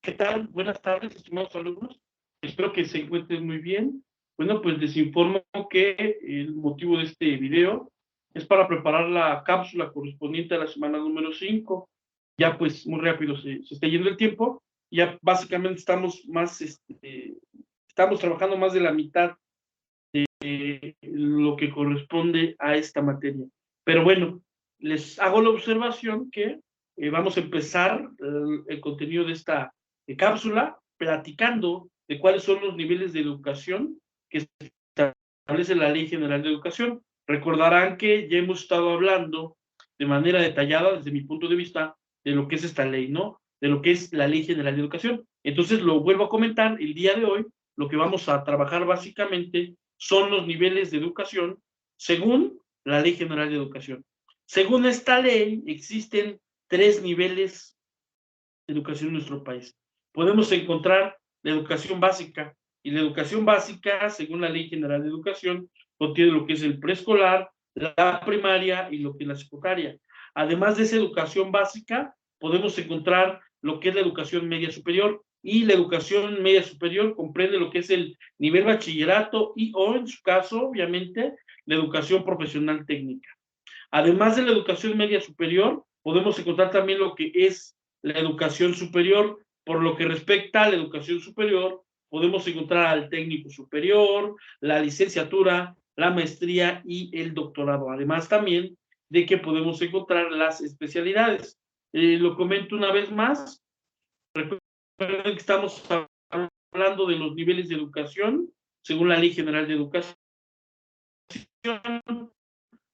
¿Qué tal? Buenas tardes, estimados alumnos. Espero que se encuentren muy bien. Bueno, pues les informo que el motivo de este video es para preparar la cápsula correspondiente a la semana número 5. Ya pues muy rápido se está yendo el tiempo. Ya básicamente estamos trabajando más de la mitad de lo que corresponde a esta materia. Pero bueno, les hago la observación que vamos a empezar el contenido de esta cápsula platicando de cuáles son los niveles de educación que establece la Ley General de Educación. Recordarán que ya hemos estado hablando de manera detallada, desde mi punto de vista, de lo que es esta ley, ¿no? De lo que es la Ley General de Educación. Entonces lo vuelvo a comentar el día de hoy. Lo que vamos a trabajar básicamente son los niveles de educación según la Ley General de Educación. Según esta ley, existen 3 niveles de educación en nuestro país. Podemos encontrar la educación básica, y la educación básica, según la Ley General de Educación, contiene lo que es el preescolar, la primaria y lo que es la secundaria. Además de esa educación básica, podemos encontrar lo que es la educación media superior, y la educación media superior comprende lo que es el nivel bachillerato y o, en su caso, obviamente, la educación profesional técnica. Además de la educación media superior, podemos encontrar también lo que es la educación superior. Por lo que respecta a la educación superior, podemos encontrar al técnico superior, la licenciatura, la maestría y el doctorado. Además también de que podemos encontrar las especialidades. Lo comento una vez más. Recuerden que estamos hablando de los niveles de educación según la Ley General de Educación.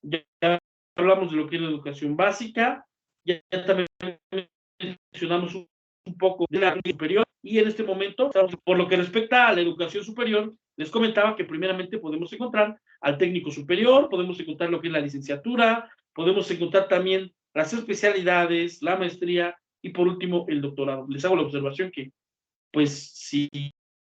Ya hablamos de lo que es la educación básica, ya también mencionamos un poco de la educación superior, y en este momento, por lo que respecta a la educación superior, les comentaba que primeramente podemos encontrar al técnico superior, podemos encontrar lo que es la licenciatura, podemos encontrar también las especialidades, la maestría y por último el doctorado. Les hago la observación que, pues, si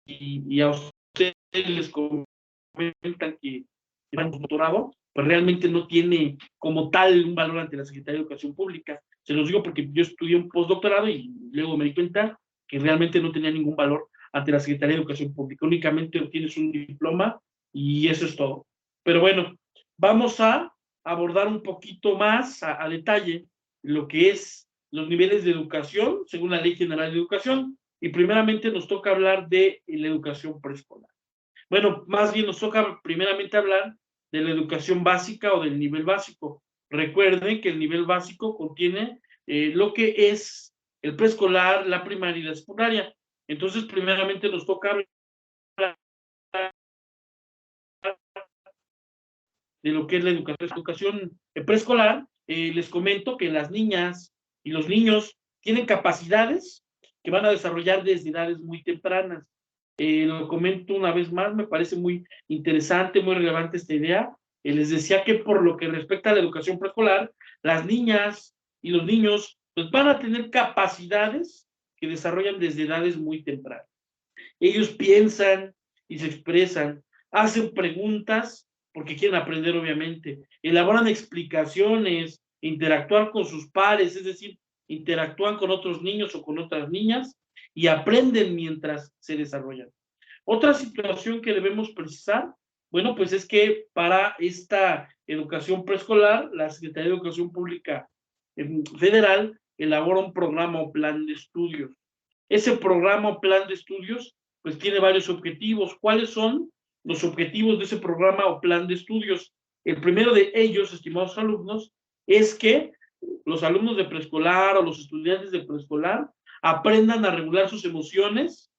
y a ustedes les comentan que van un doctorado, pues realmente no tiene como tal un valor ante la Secretaría de Educación Pública. Se los digo porque yo estudié un postdoctorado y luego me di cuenta que realmente no tenía ningún valor ante la Secretaría de Educación Pública. Únicamente obtienes un diploma y eso es todo. Pero bueno, vamos a abordar un poquito más a detalle lo que es los niveles de educación según la Ley General de Educación, y primeramente nos toca hablar de la educación preescolar. Bueno, más bien nos toca primeramente hablar de la educación básica o del nivel básico. Recuerden que el nivel básico contiene lo que es el preescolar, la primaria y la secundaria. Entonces, primeramente nos toca hablar de lo que es la educación preescolar. Les comento que las niñas y los niños tienen capacidades que van a desarrollar desde edades muy tempranas. Lo comento una vez más, me parece muy interesante, muy relevante esta idea. Les decía que por lo que respecta a la educación preescolar, las niñas y los niños pues van a tener capacidades que desarrollan desde edades muy tempranas. Ellos piensan y se expresan, hacen preguntas porque quieren aprender, obviamente, elaboran explicaciones, interactúan con sus pares, es decir, interactúan con otros niños o con otras niñas y aprenden mientras se desarrollan. Otra situación que debemos precisar, bueno, pues es que para esta educación preescolar, la Secretaría de Educación Pública Federal elabora un programa o plan de estudios. Ese programa o plan de estudios pues tiene varios objetivos. ¿Cuáles son los objetivos de ese programa o plan de estudios? El primero de ellos, estimados alumnos, es que los alumnos de preescolar o los estudiantes de preescolar aprendan a regular sus emociones,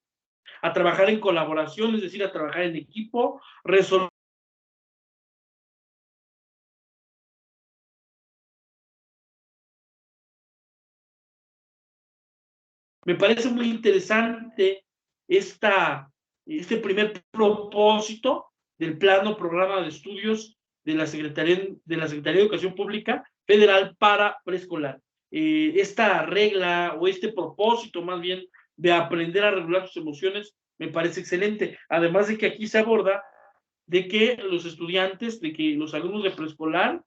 a trabajar en colaboración, es decir, a trabajar en equipo, resolver. Me parece muy interesante este primer propósito del plan o programa de estudios de la Secretaría de Educación Pública Federal para preescolar. Esta regla o este propósito más bien de aprender a regular sus emociones me parece excelente. Además de que aquí se aborda de que los estudiantes, de que los alumnos de preescolar,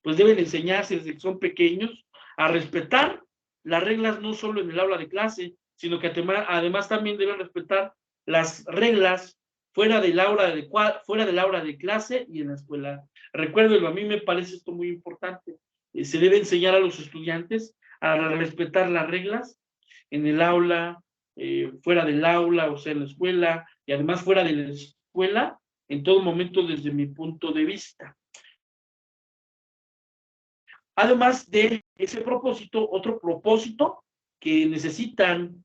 pues deben enseñarse desde que son pequeños a respetar las reglas no solo en el aula de clase, sino que además también deben respetar las reglas fuera del aula de clase y en la escuela. Recuérdenlo, a mí me parece esto muy importante. Se debe enseñar a los estudiantes a respetar las reglas en el aula, fuera del aula, o sea, en la escuela, y además fuera de la escuela, en todo momento desde mi punto de vista. Además de ese propósito, otro propósito que necesitan,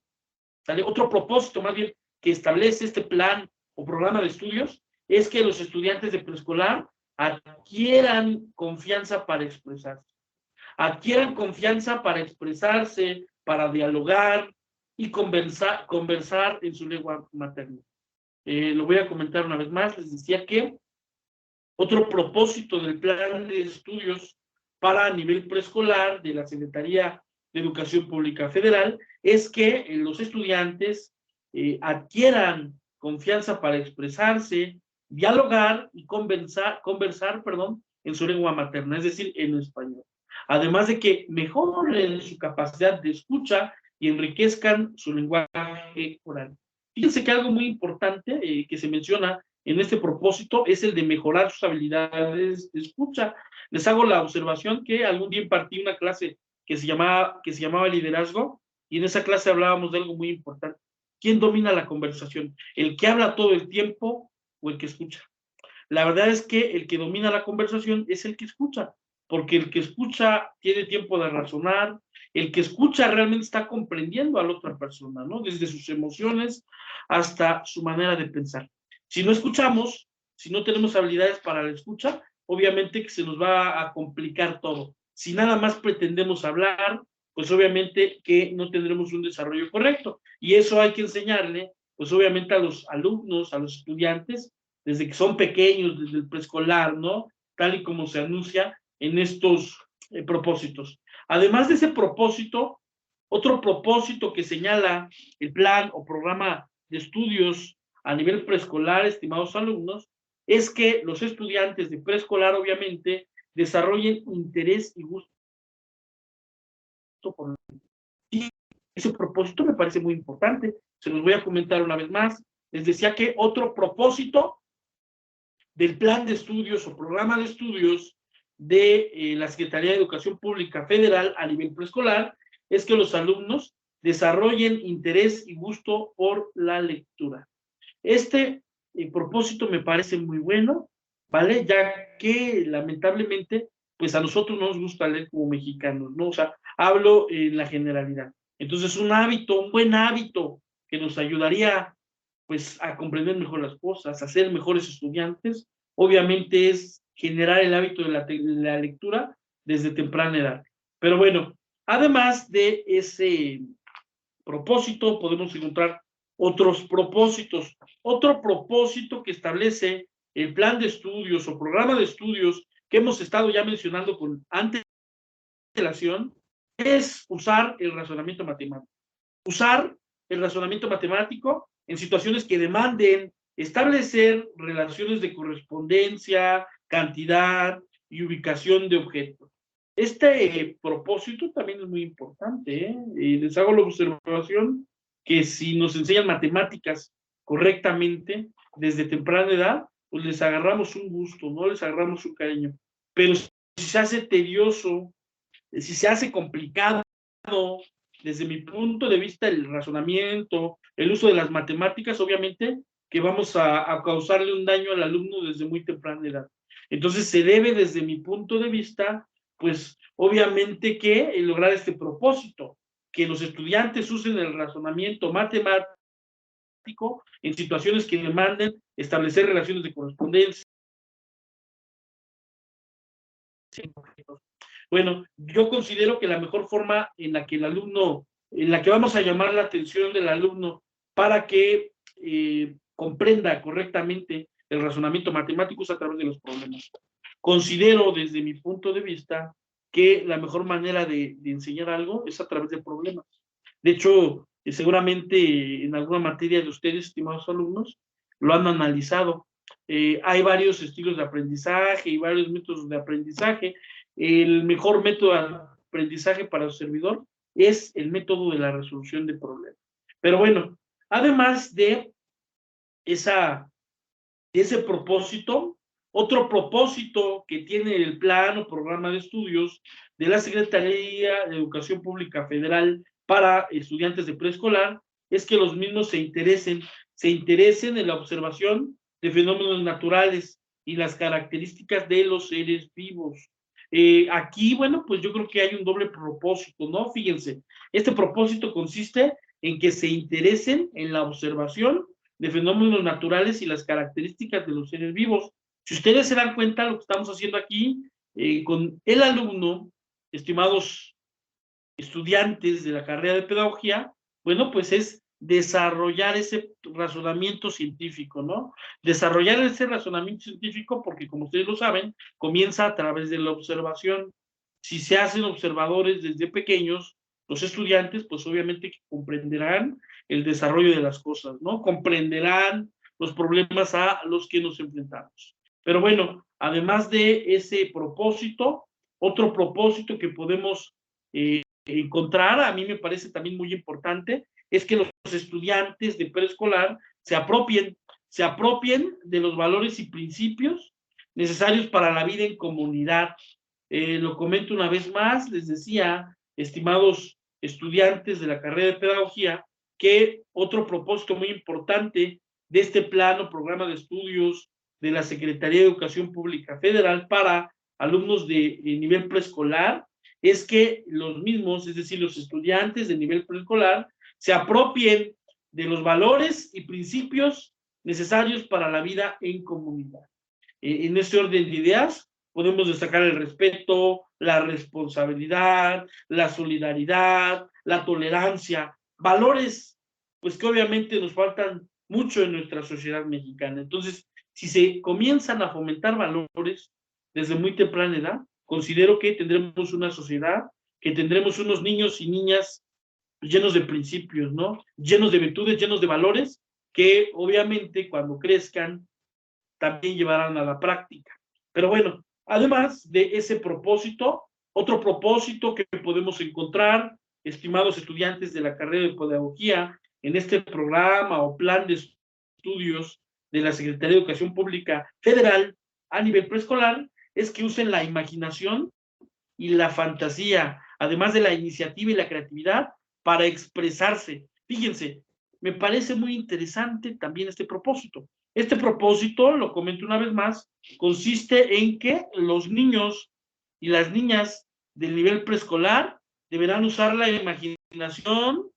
¿sale? Otro propósito más bien que establece este plan o programa de estudios es que los estudiantes de preescolar adquieran confianza para expresarse. Adquieran confianza para expresarse, para dialogar y conversar en su lengua materna. Lo voy a comentar una vez más. Les decía que otro propósito del plan de estudios para nivel preescolar de la Secretaría de Educación Pública Federal es que los estudiantes adquieran confianza para expresarse, dialogar y conversar, en su lengua materna, es decir, en español. Además de que mejoren su capacidad de escucha y enriquezcan su lenguaje oral. Fíjense que algo muy importante que se menciona en este propósito es el de mejorar sus habilidades de escucha. Les hago la observación que algún día impartí una clase que se llamaba liderazgo, y en esa clase hablábamos de algo muy importante. ¿Quién domina la conversación? ¿El que habla todo el tiempo o el que escucha? La verdad es que el que domina la conversación es el que escucha, porque el que escucha tiene tiempo de razonar, el que escucha realmente está comprendiendo a la otra persona, ¿no? Desde sus emociones hasta su manera de pensar. Si no escuchamos, si no tenemos habilidades para la escucha, obviamente que se nos va a complicar todo. Si nada más pretendemos hablar, pues obviamente que no tendremos un desarrollo correcto. Y eso hay que enseñarle, pues obviamente a los alumnos, a los estudiantes, desde que son pequeños, desde el preescolar, ¿no? Tal y como se anuncia en estos propósitos. Además de ese propósito, otro propósito que señala el plan o programa de estudios a nivel preescolar, estimados alumnos, es que los estudiantes de preescolar, obviamente, desarrollen interés y gusto por y ese propósito me parece muy importante. Se los voy a comentar una vez más. Les decía que otro propósito del plan de estudios o programa de estudios de la Secretaría de Educación Pública Federal a nivel preescolar es que los alumnos desarrollen interés y gusto por la lectura. Este propósito me parece muy bueno, ¿vale? Ya que lamentablemente, pues a nosotros no nos gusta leer como mexicanos, ¿no? O sea, hablo en la generalidad. Entonces, un buen hábito que nos ayudaría pues a comprender mejor las cosas, a ser mejores estudiantes, obviamente es generar el hábito de la lectura desde temprana edad. Pero bueno, además de ese propósito, podemos encontrar otros propósitos. Otro propósito que establece el plan de estudios o programa de estudios que hemos estado ya mencionando con antelación es usar el razonamiento matemático. Usar el razonamiento matemático en situaciones que demanden establecer relaciones de correspondencia, cantidad y ubicación de objetos. Este propósito también es muy importante, ¿eh? Les hago la observación que si nos enseñan matemáticas correctamente desde temprana edad, pues les agarramos un gusto, no les agarramos un cariño. Pero si se hace tedioso, si se hace complicado, desde mi punto de vista, el razonamiento, el uso de las matemáticas, obviamente que vamos a causarle un daño al alumno desde muy temprana edad. Entonces se debe, desde mi punto de vista, pues obviamente que lograr este propósito, que los estudiantes usen el razonamiento matemático en situaciones que demanden establecer relaciones de correspondencia. Bueno, yo considero que la mejor forma en la que el alumno, en la que vamos a llamar la atención del alumno para que comprenda correctamente el razonamiento matemático es a través de los problemas. Considero desde mi punto de vista que la mejor manera de enseñar algo es a través de problemas. De hecho, seguramente en alguna materia de ustedes, estimados alumnos, lo han analizado. Hay varios estilos de aprendizaje y varios métodos de aprendizaje. El mejor método de aprendizaje para el servidor es el método de la resolución de problemas. Pero bueno, además de ese propósito, otro propósito que tiene el plan o programa de estudios de la Secretaría de Educación Pública Federal para estudiantes de preescolar es que los mismos se interesen en la observación de fenómenos naturales y las características de los seres vivos. Aquí, bueno, pues yo creo que hay un doble propósito, ¿no? Fíjense, este propósito consiste en que se interesen en la observación de fenómenos naturales y las características de los seres vivos. Si ustedes se dan cuenta, lo que estamos haciendo aquí con el alumno, estimados estudiantes de la carrera de pedagogía, bueno, pues es desarrollar ese razonamiento científico, ¿no? Desarrollar ese razonamiento científico porque, como ustedes lo saben, comienza a través de la observación. Si se hacen observadores desde pequeños, los estudiantes, pues obviamente comprenderán el desarrollo de las cosas, ¿no? Comprenderán los problemas a los que nos enfrentamos. Pero bueno, además de ese propósito, otro propósito que podemos encontrar, a mí me parece también muy importante, es que los estudiantes de preescolar se apropien de los valores y principios necesarios para la vida en comunidad. Lo comento una vez más, les decía, estimados estudiantes de la carrera de pedagogía, que otro propósito muy importante de este plan o programa de estudios de la Secretaría de Educación Pública Federal para alumnos de nivel preescolar es que los mismos, es decir, los estudiantes de nivel preescolar, se apropien de los valores y principios necesarios para la vida en comunidad. En este orden de ideas, podemos destacar el respeto, la responsabilidad, la solidaridad, la tolerancia, valores, pues que obviamente nos faltan mucho en nuestra sociedad mexicana. Entonces, si se comienzan a fomentar valores desde muy temprana edad, considero que tendremos una sociedad, que tendremos unos niños y niñas llenos de principios, ¿no? Llenos de virtudes, llenos de valores, que obviamente cuando crezcan también llevarán a la práctica. Pero bueno, además de ese propósito, otro propósito que podemos encontrar, estimados estudiantes de la carrera de pedagogía, en este programa o plan de estudios de la Secretaría de Educación Pública Federal a nivel preescolar, es que usen la imaginación y la fantasía, además de la iniciativa y la creatividad, para expresarse. Fíjense, me parece muy interesante también este propósito. Este propósito, lo comento una vez más, consiste en que los niños y las niñas del nivel preescolar deberán usar la imaginación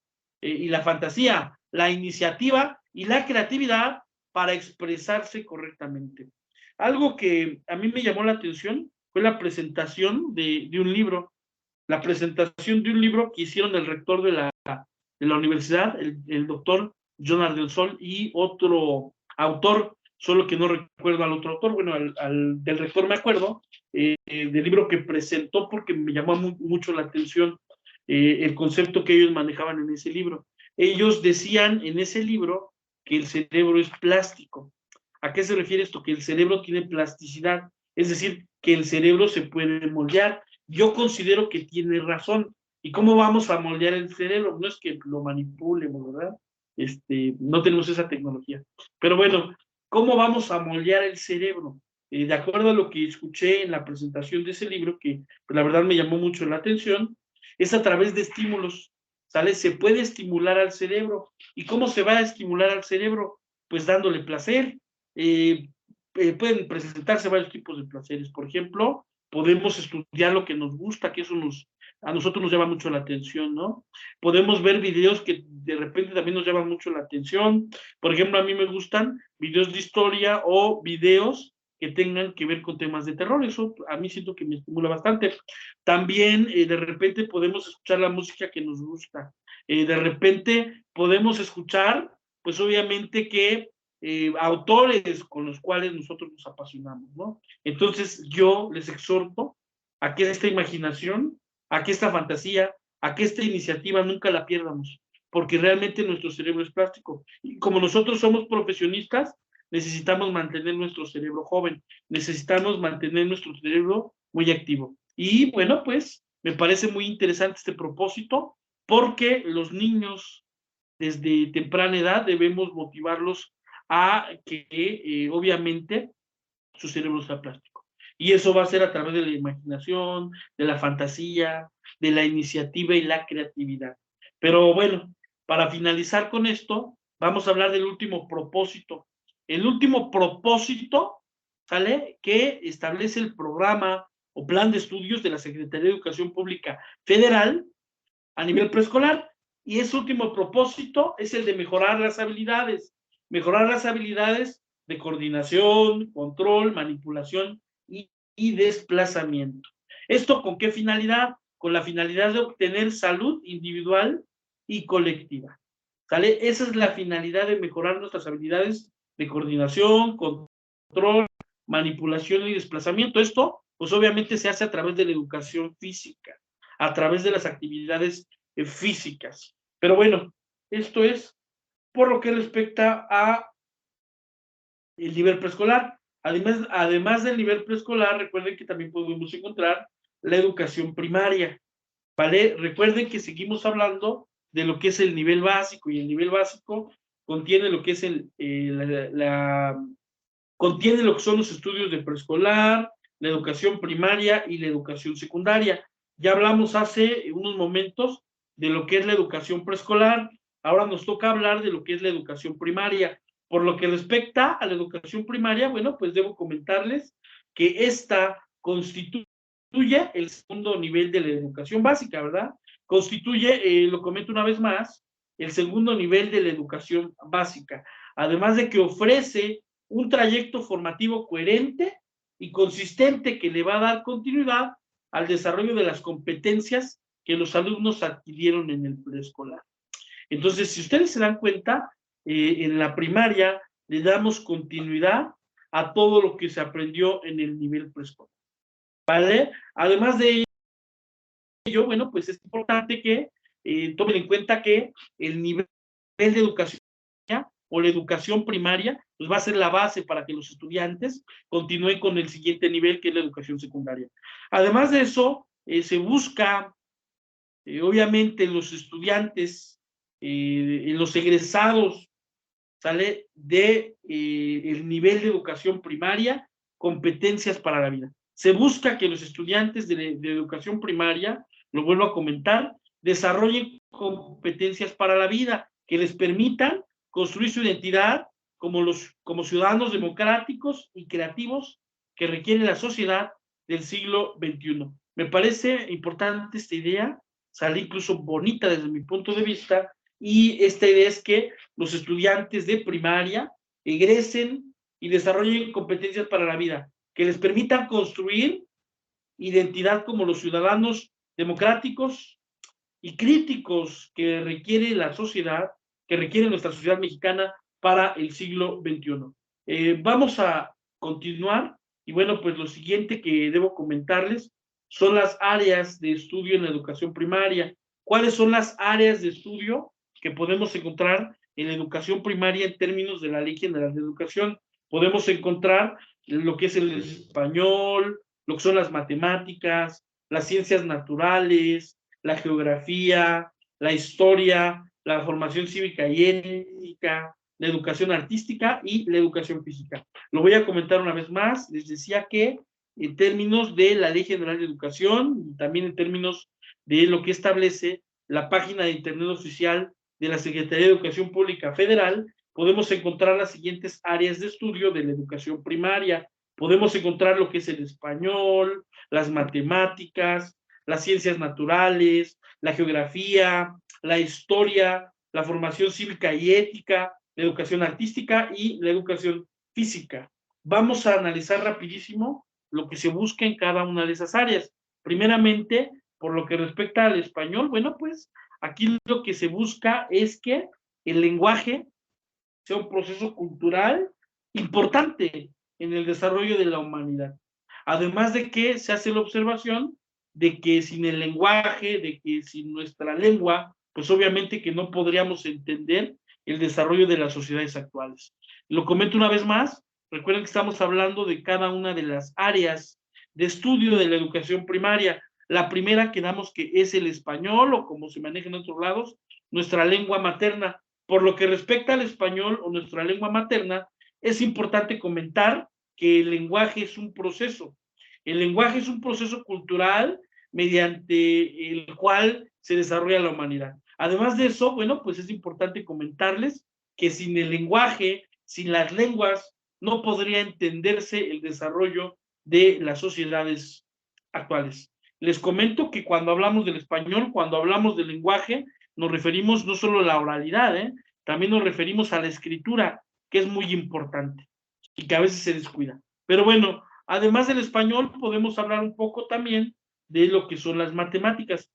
y la fantasía, la iniciativa y la creatividad para expresarse correctamente. Algo que a mí me llamó la atención fue la presentación de un libro, la presentación de un libro que hicieron el rector de la universidad, el doctor Jonas del Sol, y otro autor, solo que no recuerdo al otro autor, bueno, del rector me acuerdo, del libro que presentó porque me llamó mucho la atención el concepto que ellos manejaban en ese libro. Ellos decían en ese libro que el cerebro es plástico. ¿A qué se refiere esto? Que el cerebro tiene plasticidad, es decir, que el cerebro se puede moldear. Yo considero que tiene razón. ¿Y cómo vamos a moldear el cerebro? No es que lo manipulemos, ¿verdad? No tenemos esa tecnología. Pero bueno, ¿cómo vamos a moldear el cerebro? De acuerdo a lo que escuché en la presentación de ese libro, que pues, la verdad me llamó mucho la atención, es a través de estímulos, ¿sale? Se puede estimular al cerebro. ¿Y cómo se va a estimular al cerebro? Pues dándole placer. Pueden presentarse varios tipos de placeres. Por ejemplo, podemos estudiar lo que nos gusta, que eso a nosotros nos llama mucho la atención, ¿no? Podemos ver videos que de repente también nos llaman mucho la atención. Por ejemplo, a mí me gustan videos de historia o videos que tengan que ver con temas de terror. Eso a mí siento que me estimula bastante. También de repente podemos escuchar la música que nos gusta. De repente podemos escuchar, pues obviamente que autores con los cuales nosotros nos apasionamos, ¿no? Entonces yo les exhorto a que esta imaginación, a que esta fantasía, a que esta iniciativa nunca la pierdamos, porque realmente nuestro cerebro es plástico. Y como nosotros somos profesionistas, necesitamos mantener nuestro cerebro joven, necesitamos mantener nuestro cerebro muy activo. Y bueno, pues me parece muy interesante este propósito, porque los niños desde temprana edad debemos motivarlos a que obviamente su cerebro sea plástico. Y eso va a ser a través de la imaginación, de la fantasía, de la iniciativa y la creatividad. Pero bueno, para finalizar con esto, vamos a hablar del último propósito. El último propósito, ¿sale? Que establece el programa o plan de estudios de la Secretaría de Educación Pública Federal a nivel preescolar. Y ese último propósito es el de mejorar las habilidades de coordinación, control, manipulación y desplazamiento. ¿Esto con qué finalidad? Con la finalidad de obtener salud individual y colectiva. ¿Sale? Esa es la finalidad de mejorar nuestras habilidades de coordinación, control, manipulación y desplazamiento. Esto, pues obviamente se hace a través de la educación física, a través de las actividades físicas. Pero bueno, esto es por lo que respecta a el nivel preescolar. Además del nivel preescolar, recuerden que también podemos encontrar la educación primaria, ¿vale? Recuerden que seguimos hablando de lo que es el nivel básico, y el nivel básico contiene lo que es contiene lo que son los estudios de preescolar, la educación primaria y la educación secundaria. Ya hablamos hace unos momentos de lo que es la educación preescolar, ahora nos toca hablar de lo que es la educación primaria. Por lo que respecta a la educación primaria, bueno, pues debo comentarles que esta constituye el segundo nivel de la educación básica, ¿verdad? Constituye, lo comento una vez más, el segundo nivel de la educación básica, además de que ofrece un trayecto formativo coherente y consistente que le va a dar continuidad al desarrollo de las competencias que los alumnos adquirieron en el preescolar. Entonces, si ustedes se dan cuenta, en la primaria le damos continuidad a todo lo que se aprendió en el nivel preescolar, ¿vale? Además de ello, bueno, pues es importante que tomen en cuenta que el nivel de educación o la educación primaria, pues va a ser la base para que los estudiantes continúen con el siguiente nivel, que es la educación secundaria. Además de eso, se busca, obviamente, los estudiantes, los egresados, ¿sale? De el nivel de educación primaria, competencias para la vida. Se busca que los estudiantes de educación primaria, lo vuelvo a comentar, desarrollen competencias para la vida que les permitan construir su identidad como ciudadanos democráticos y creativos que requiere la sociedad del siglo XXI. Me parece importante esta idea, sale incluso bonita desde mi punto de vista, y esta idea es que los estudiantes de primaria egresen y desarrollen competencias para la vida, que les permitan construir identidad como los ciudadanos democráticos y críticos que requiere la sociedad, que requiere nuestra sociedad mexicana para el siglo XXI. Vamos a continuar, y bueno, pues lo siguiente que debo comentarles son las áreas de estudio en la educación primaria. ¿Cuáles son las áreas de estudio que podemos encontrar en la educación primaria en términos de la Ley General de Educación? Podemos encontrar lo que es el español, lo que son las matemáticas, las ciencias naturales, la geografía, la historia, la formación cívica y ética, la educación artística y la educación física. Lo voy a comentar una vez más. Les decía que en términos de la Ley General de Educación, y también en términos de lo que establece la página de internet oficial de la Secretaría de Educación Pública Federal, podemos encontrar las siguientes áreas de estudio de la educación primaria. Podemos encontrar lo que es el español, las matemáticas, las ciencias naturales, la geografía, la historia, la formación cívica y ética, la educación artística y la educación física. Vamos a analizar rapidísimo lo que se busca en cada una de esas áreas. Primeramente, por lo que respecta al español, bueno, pues aquí lo que se busca es que el lenguaje sea un proceso cultural importante en el desarrollo de la humanidad. Además de que se hace la observación de que sin el lenguaje, de que sin nuestra lengua, pues obviamente que no podríamos entender el desarrollo de las sociedades actuales. Lo comento una vez más, recuerden que estamos hablando de cada una de las áreas de estudio de la educación primaria. La primera que damos que es el español, o como se maneja en otros lados, nuestra lengua materna. Por lo que respecta al español o nuestra lengua materna, es importante comentar que el lenguaje es un proceso. El lenguaje es un proceso cultural mediante el cual se desarrolla la humanidad. Además de eso, bueno, pues es importante comentarles que sin el lenguaje, sin las lenguas, no podría entenderse el desarrollo de las sociedades actuales. Les comento que cuando hablamos del español, cuando hablamos del lenguaje, nos referimos no solo a la oralidad, también nos referimos a la escritura, que es muy importante y que a veces se descuida. Pero bueno, además del español, podemos hablar un poco también de lo que son las matemáticas.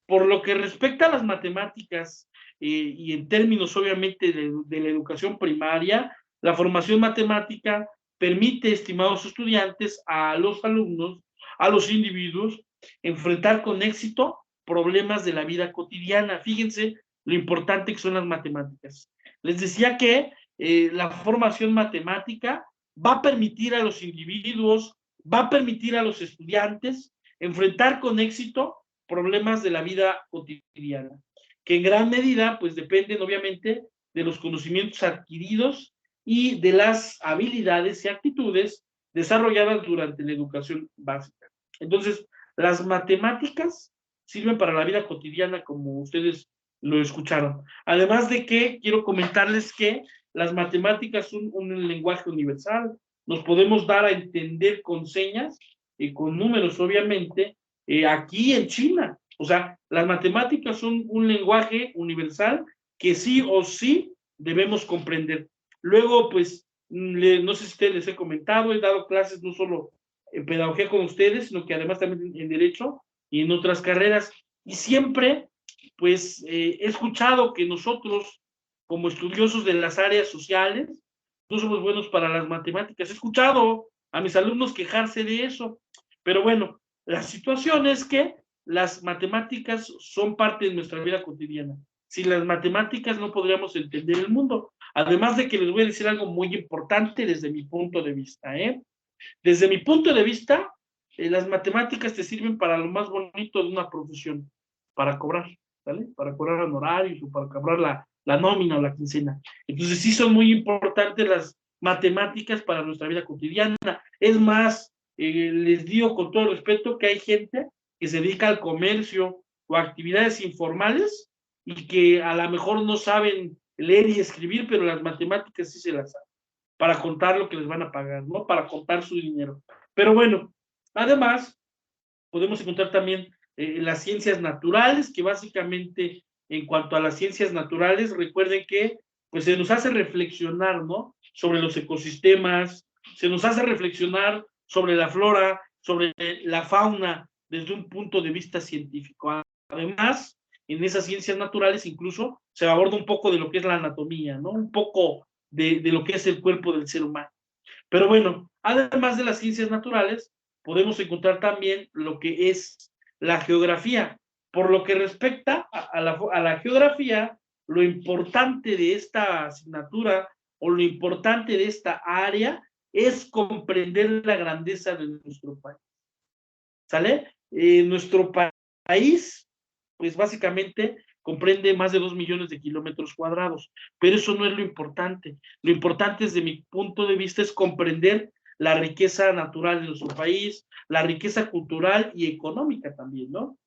Por lo que respecta a las matemáticas, y en términos obviamente de la educación primaria, la formación matemática permite, estimados estudiantes, a los alumnos, a los individuos, enfrentar con éxito problemas de la vida cotidiana. Fíjense lo importante que son las matemáticas. Les decía que la formación matemática va a permitir a los individuos, va a permitir a los estudiantes enfrentar con éxito problemas de la vida cotidiana, que en gran medida pues dependen obviamente de los conocimientos adquiridos y de las habilidades y actitudes desarrolladas durante la educación básica. Entonces, las matemáticas sirven para la vida cotidiana, como ustedes lo escucharon. Además de que quiero comentarles que las matemáticas son un lenguaje universal. Nos podemos dar a entender con señas y con números, obviamente, aquí en China. O sea, las matemáticas son un lenguaje universal que sí o sí debemos comprender. Luego, pues, no sé si ustedes les he comentado, he dado clases no solo en pedagogía con ustedes, sino que además también en derecho y en otras carreras. Y siempre, pues, he escuchado que nosotros, como estudiosos de las áreas sociales, no somos buenos para las matemáticas. He escuchado a mis alumnos quejarse de eso. Pero bueno, la situación es que las matemáticas son parte de nuestra vida cotidiana. Sin las matemáticas no podríamos entender el mundo. Además de que les voy a decir algo muy importante desde mi punto de vista, ¿eh? Desde mi punto de vista, las matemáticas te sirven para lo más bonito de una profesión, para cobrar, ¿vale? Para cobrar honorarios o para cobrar la nómina o la quincena. Entonces sí son muy importantes las matemáticas para nuestra vida cotidiana. Es más, les digo con todo respeto que hay gente que se dedica al comercio o a actividades informales y que a lo mejor no saben leer y escribir, pero las matemáticas sí se las saben para contar lo que les van a pagar, ¿no? Para contar su dinero. Pero bueno, además, podemos encontrar también las ciencias naturales, que básicamente, en cuanto a las ciencias naturales, recuerden que pues se nos hace reflexionar, ¿no? Sobre los ecosistemas, se nos hace reflexionar sobre la flora, sobre la fauna, desde un punto de vista científico. Además, en esas ciencias naturales incluso se aborda un poco de lo que es la anatomía, ¿no? Un poco de lo que es el cuerpo del ser humano. Pero bueno, además de las ciencias naturales, podemos encontrar también lo que es la geografía. Por lo que respecta a la geografía, lo importante de esta asignatura o lo importante de esta área es comprender la grandeza de nuestro país. ¿Sale? Nuestro país, pues básicamente comprende más de 2 millones de kilómetros cuadrados, pero eso no es lo importante. Lo importante desde mi punto de vista es comprender la riqueza natural de nuestro país, la riqueza cultural y económica también, ¿no?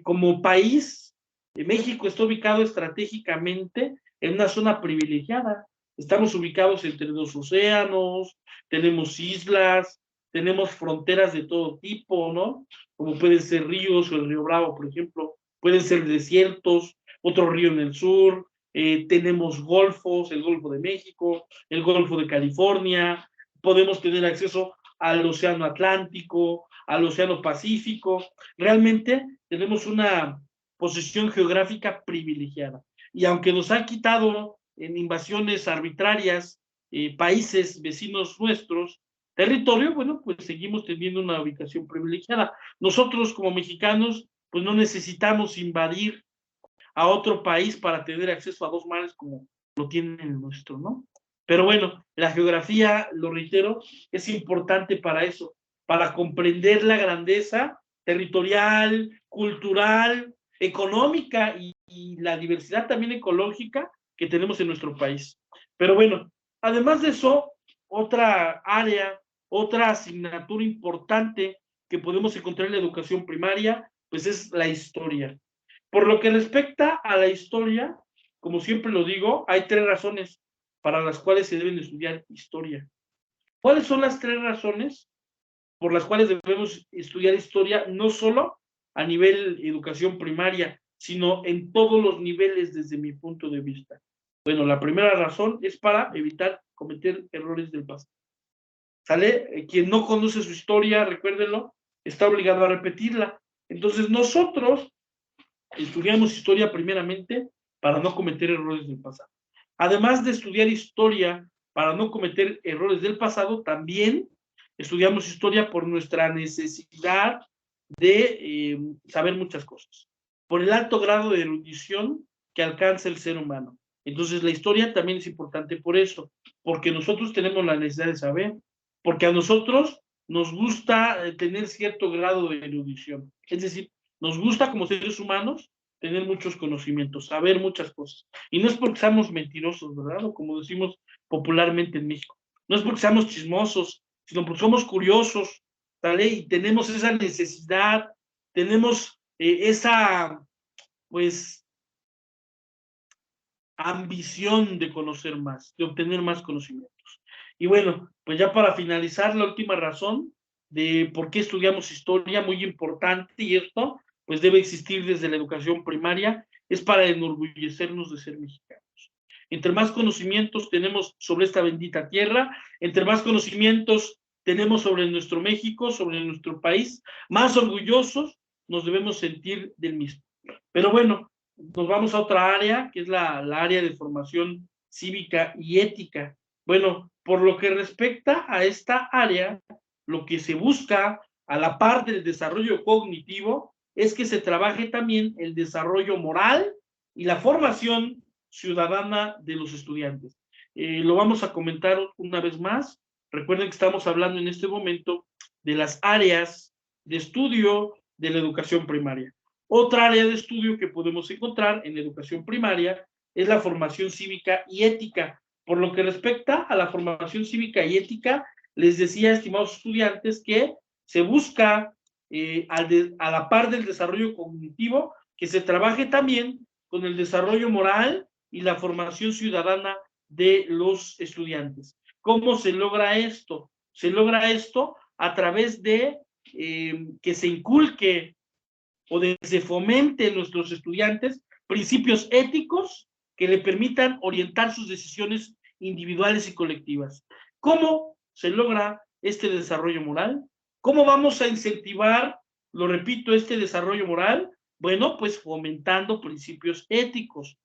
Como país, México está ubicado estratégicamente en una zona privilegiada. Estamos ubicados entre dos océanos, tenemos islas, tenemos fronteras de todo tipo, ¿no? Como pueden ser ríos o el río Bravo, por ejemplo, pueden ser desiertos, otro río en el sur, tenemos golfos, el Golfo de México, el Golfo de California, podemos tener acceso al Océano Atlántico, al Océano Pacífico. Realmente tenemos una posición geográfica privilegiada. Y aunque nos ha quitado en invasiones arbitrarias países vecinos nuestros, territorio, bueno, pues seguimos teniendo una ubicación privilegiada. Nosotros como mexicanos, pues no necesitamos invadir a otro país para tener acceso a dos mares como lo tienen el nuestro, ¿no? Pero bueno, la geografía, lo reitero, es importante para eso, para comprender la grandeza territorial, cultural, económica y la diversidad también ecológica que tenemos en nuestro país. Pero bueno, además de eso, otra área, otra asignatura importante que podemos encontrar en la educación primaria, pues es la historia. Por lo que respecta a la historia, como siempre lo digo, hay tres razones para las cuales se deben estudiar historia. ¿Cuáles son las tres razones por las cuales debemos estudiar historia, no solo a nivel educación primaria, sino en todos los niveles desde mi punto de vista? Bueno, la primera razón es para evitar cometer errores del pasado. ¿Sale? Quien no conoce su historia, recuérdenlo, está obligado a repetirla. Entonces nosotros estudiamos historia primeramente para no cometer errores del pasado. Además de estudiar historia para no cometer errores del pasado, también estudiamos historia por nuestra necesidad de saber muchas cosas, por el alto grado de erudición que alcanza el ser humano. Entonces la historia también es importante por eso, porque nosotros tenemos la necesidad de saber, porque a nosotros nos gusta tener cierto grado de erudición. Es decir, nos gusta como seres humanos tener muchos conocimientos, saber muchas cosas. Y no es porque seamos mentirosos, ¿verdad? O como decimos popularmente en México. No es porque seamos chismosos, sino porque somos curiosos, ¿vale? Y tenemos esa necesidad, tenemos esa, pues, ambición de conocer más, de obtener más conocimientos. Y bueno, pues ya para finalizar, la última razón de por qué estudiamos historia, muy importante, y esto pues debe existir desde la educación primaria, es para enorgullecernos de ser mexicanos. Entre más conocimientos tenemos sobre esta bendita tierra, entre más conocimientos tenemos sobre nuestro México, sobre nuestro país, más orgullosos nos debemos sentir del mismo. Pero bueno, nos vamos a otra área, que es la área de formación cívica y ética. Bueno, por lo que respecta a esta área, lo que se busca a la par del desarrollo cognitivo es que se trabaje también el desarrollo moral y la formación ciudadana de los estudiantes. Lo vamos a comentar una vez más. Recuerden que estamos hablando en este momento de las áreas de estudio de la educación primaria. Otra área de estudio que podemos encontrar en educación primaria es la formación cívica y ética. Por lo que respecta a la formación cívica y ética, les decía, estimados estudiantes, que se busca a la par del desarrollo cognitivo que se trabaje también con el desarrollo moral y la formación ciudadana de los estudiantes. ¿Cómo se logra esto? Se logra esto a través de que se inculque o de que se fomente en nuestros estudiantes principios éticos que le permitan orientar sus decisiones individuales y colectivas. ¿Cómo se logra este desarrollo moral? ¿Cómo vamos a incentivar, lo repito, este desarrollo moral? Bueno, pues fomentando principios éticos,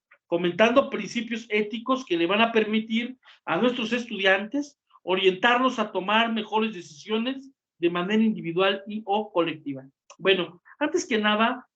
que le van a permitir a nuestros estudiantes orientarlos a tomar mejores decisiones de manera individual y o colectiva. Bueno, antes que nada,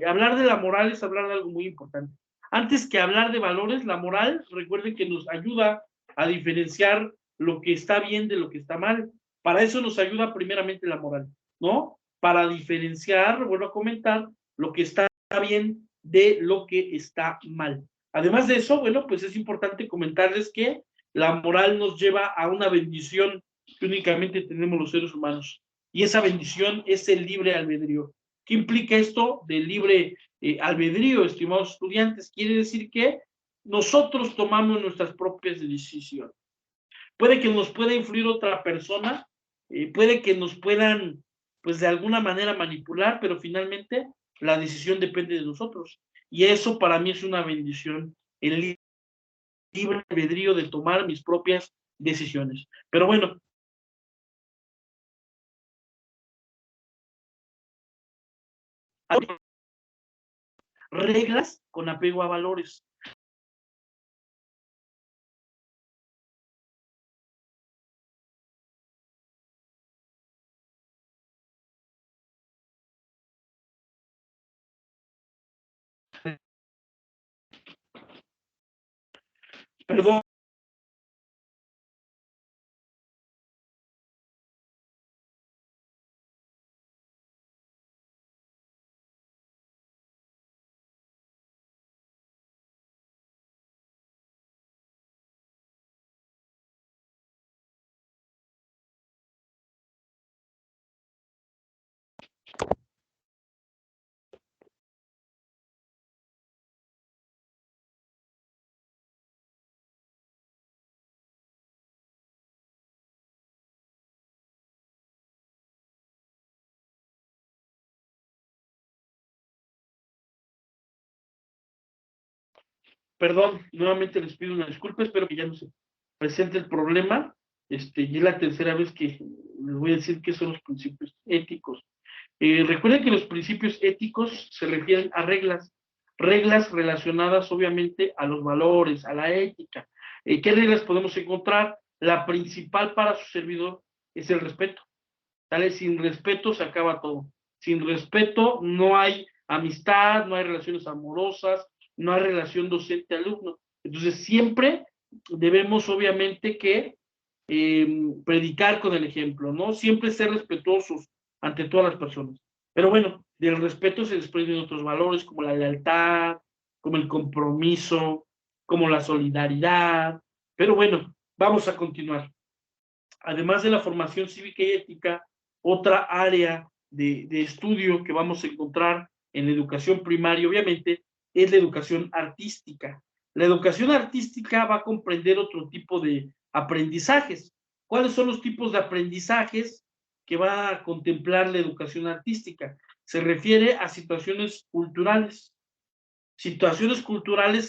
hablar de la moral es hablar de algo muy importante. Antes que hablar de valores, la moral, recuerden que nos ayuda a diferenciar lo que está bien de lo que está mal. Para eso nos ayuda primeramente la moral, ¿no? Para diferenciar, vuelvo a comentar, lo que está bien de lo que está mal. Además de eso, bueno, pues es importante comentarles que la moral nos lleva a una bendición que únicamente tenemos los seres humanos. Y esa bendición es el libre albedrío. ¿Qué implica esto del libre albedrío, estimados estudiantes? Quiere decir que nosotros tomamos nuestras propias decisiones. Puede que nos pueda influir otra persona, puede que nos puedan, pues de alguna manera manipular, pero finalmente la decisión depende de nosotros. Y eso para mí es una bendición, el libre albedrío de tomar mis propias decisiones. Pero bueno, reglas con apego a valores. Perdón, Perdón, nuevamente les pido una disculpa, espero que ya no se presente el problema. Y es la tercera vez que les voy a decir qué son los principios éticos. Recuerden que los principios éticos se refieren a reglas relacionadas obviamente a los valores, a la ética. ¿Qué reglas podemos encontrar? La principal para su servidor es el respeto. ¿Sale? Sin respeto se acaba todo. Sin respeto no hay amistad, no hay relaciones amorosas, no hay relación docente-alumno. Entonces siempre debemos obviamente que predicar con el ejemplo, ¿no? Siempre ser respetuosos ante todas las personas. Pero bueno, del respeto se desprenden otros valores como la lealtad, como el compromiso, como la solidaridad. Pero bueno, vamos a continuar. Además de la formación cívica y ética, otra área de estudio que vamos a encontrar en la educación primaria, obviamente, es la educación artística. La educación artística va a comprender otro tipo de aprendizajes. ¿Cuáles son los tipos de aprendizajes que va a contemplar la educación artística? Se refiere a situaciones culturales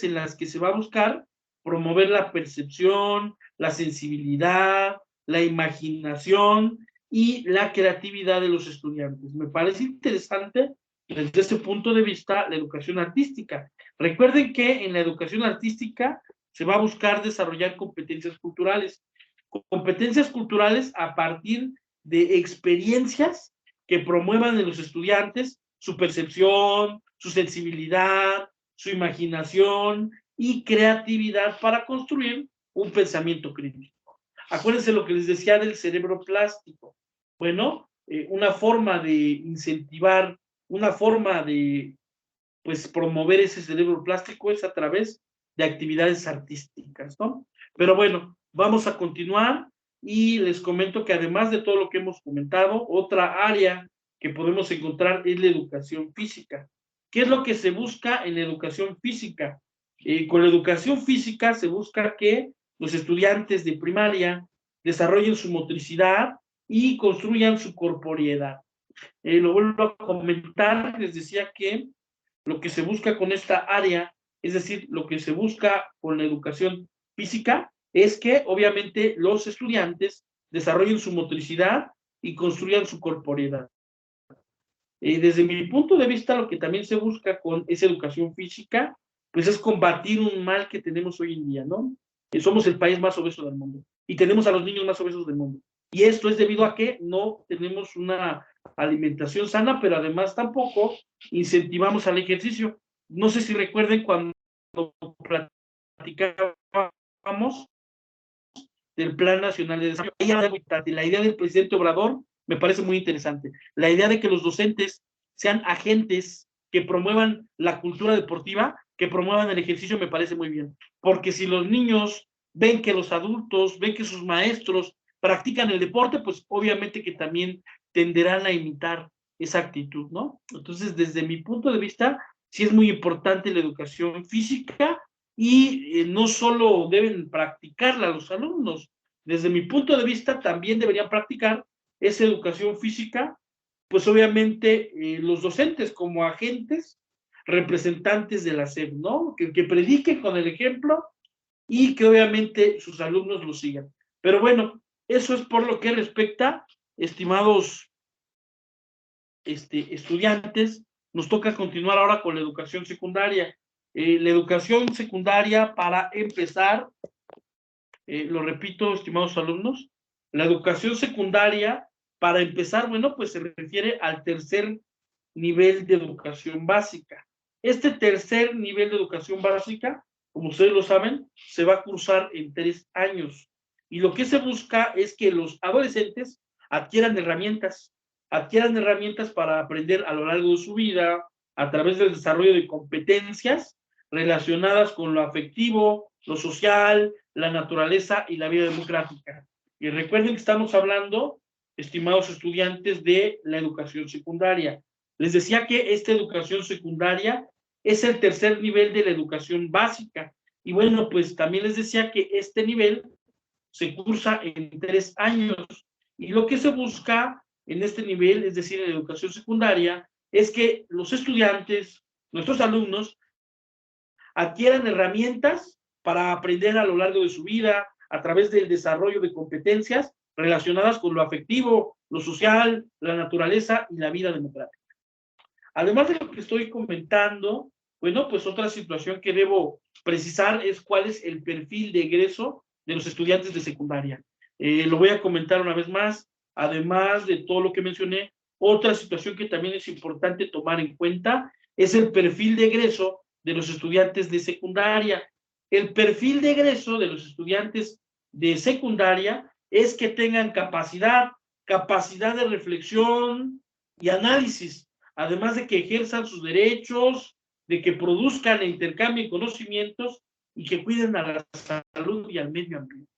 en las que se va a buscar promover la percepción, la sensibilidad, la imaginación y la creatividad de los estudiantes. Me parece interesante desde ese punto de vista la educación artística. Recuerden que en la educación artística se va a buscar desarrollar competencias culturales a partir de experiencias que promuevan en los estudiantes su percepción, su sensibilidad, su imaginación y creatividad para construir un pensamiento crítico. Acuérdense lo que les decía del cerebro plástico. Bueno, una forma de incentivar, una forma de pues promover ese cerebro plástico es a través de actividades artísticas, ¿no? Pero bueno, vamos a continuar y les comento que además de todo lo que hemos comentado, otra área que podemos encontrar es la educación física. ¿Qué es lo que se busca en la educación física? Con la educación física se busca que los estudiantes de primaria desarrollen su motricidad y construyan su corporeidad. Lo vuelvo a comentar, les decía que lo que se busca con esta área, es decir, lo que se busca con la educación física, es que obviamente los estudiantes desarrollen su motricidad y construyan su corporeidad. Desde mi punto de vista, lo que también se busca con esa educación física, pues es combatir un mal que tenemos hoy en día, ¿no? Somos el país más obeso del mundo y tenemos a los niños más obesos del mundo. Y esto es debido a que no tenemos una alimentación sana, pero además tampoco incentivamos al ejercicio. No sé si recuerden cuando platicábamos del Plan Nacional de Desarrollo. La idea del presidente Obrador me parece muy interesante. La idea de que los docentes sean agentes que promuevan la cultura deportiva, que promuevan el ejercicio, me parece muy bien. Porque si los niños ven que los adultos, ven que sus maestros practican el deporte, pues obviamente que también tenderán a imitar esa actitud, ¿no? Entonces, desde mi punto de vista, sí es muy importante la educación física y no solo deben practicarla los alumnos, desde mi punto de vista también deberían practicar esa educación física, pues obviamente los docentes como agentes representantes de la SEP, ¿no? Que prediquen con el ejemplo y que obviamente sus alumnos lo sigan. Pero bueno, eso es por lo que respecta, estimados estudiantes. Nos toca continuar ahora con la educación secundaria. La educación secundaria, para empezar, lo repito, estimados alumnos, la educación secundaria, para empezar, bueno, pues se refiere al tercer nivel de educación básica. Este tercer nivel de educación básica, como ustedes lo saben, se va a cursar en 3 años. Y lo que se busca es que los adolescentes adquieran herramientas para aprender a lo largo de su vida, a través del desarrollo de competencias relacionadas con lo afectivo, lo social, la naturaleza y la vida democrática. Y recuerden que estamos hablando, estimados estudiantes, de la educación secundaria. Les decía que esta educación secundaria es el tercer nivel de la educación básica. Y bueno, pues también les decía que este nivel se cursa en 3 años. Y lo que se busca en este nivel, es decir, en la educación secundaria, es que los estudiantes, nuestros alumnos, adquieran herramientas para aprender a lo largo de su vida a través del desarrollo de competencias relacionadas con lo afectivo, lo social, la naturaleza y la vida democrática. Además de lo que estoy comentando, bueno, pues otra situación que debo precisar es cuál es el perfil de egreso de los estudiantes de secundaria. Lo voy a comentar una vez más, además de todo lo que mencioné, otra situación que también es importante tomar en cuenta es el perfil de egreso de los estudiantes de secundaria. El perfil de egreso de los estudiantes de secundaria es que tengan capacidad de reflexión y análisis, además de que ejerzan sus derechos, de que produzcan e intercambien conocimientos y que cuiden a la salud y al medio ambiente.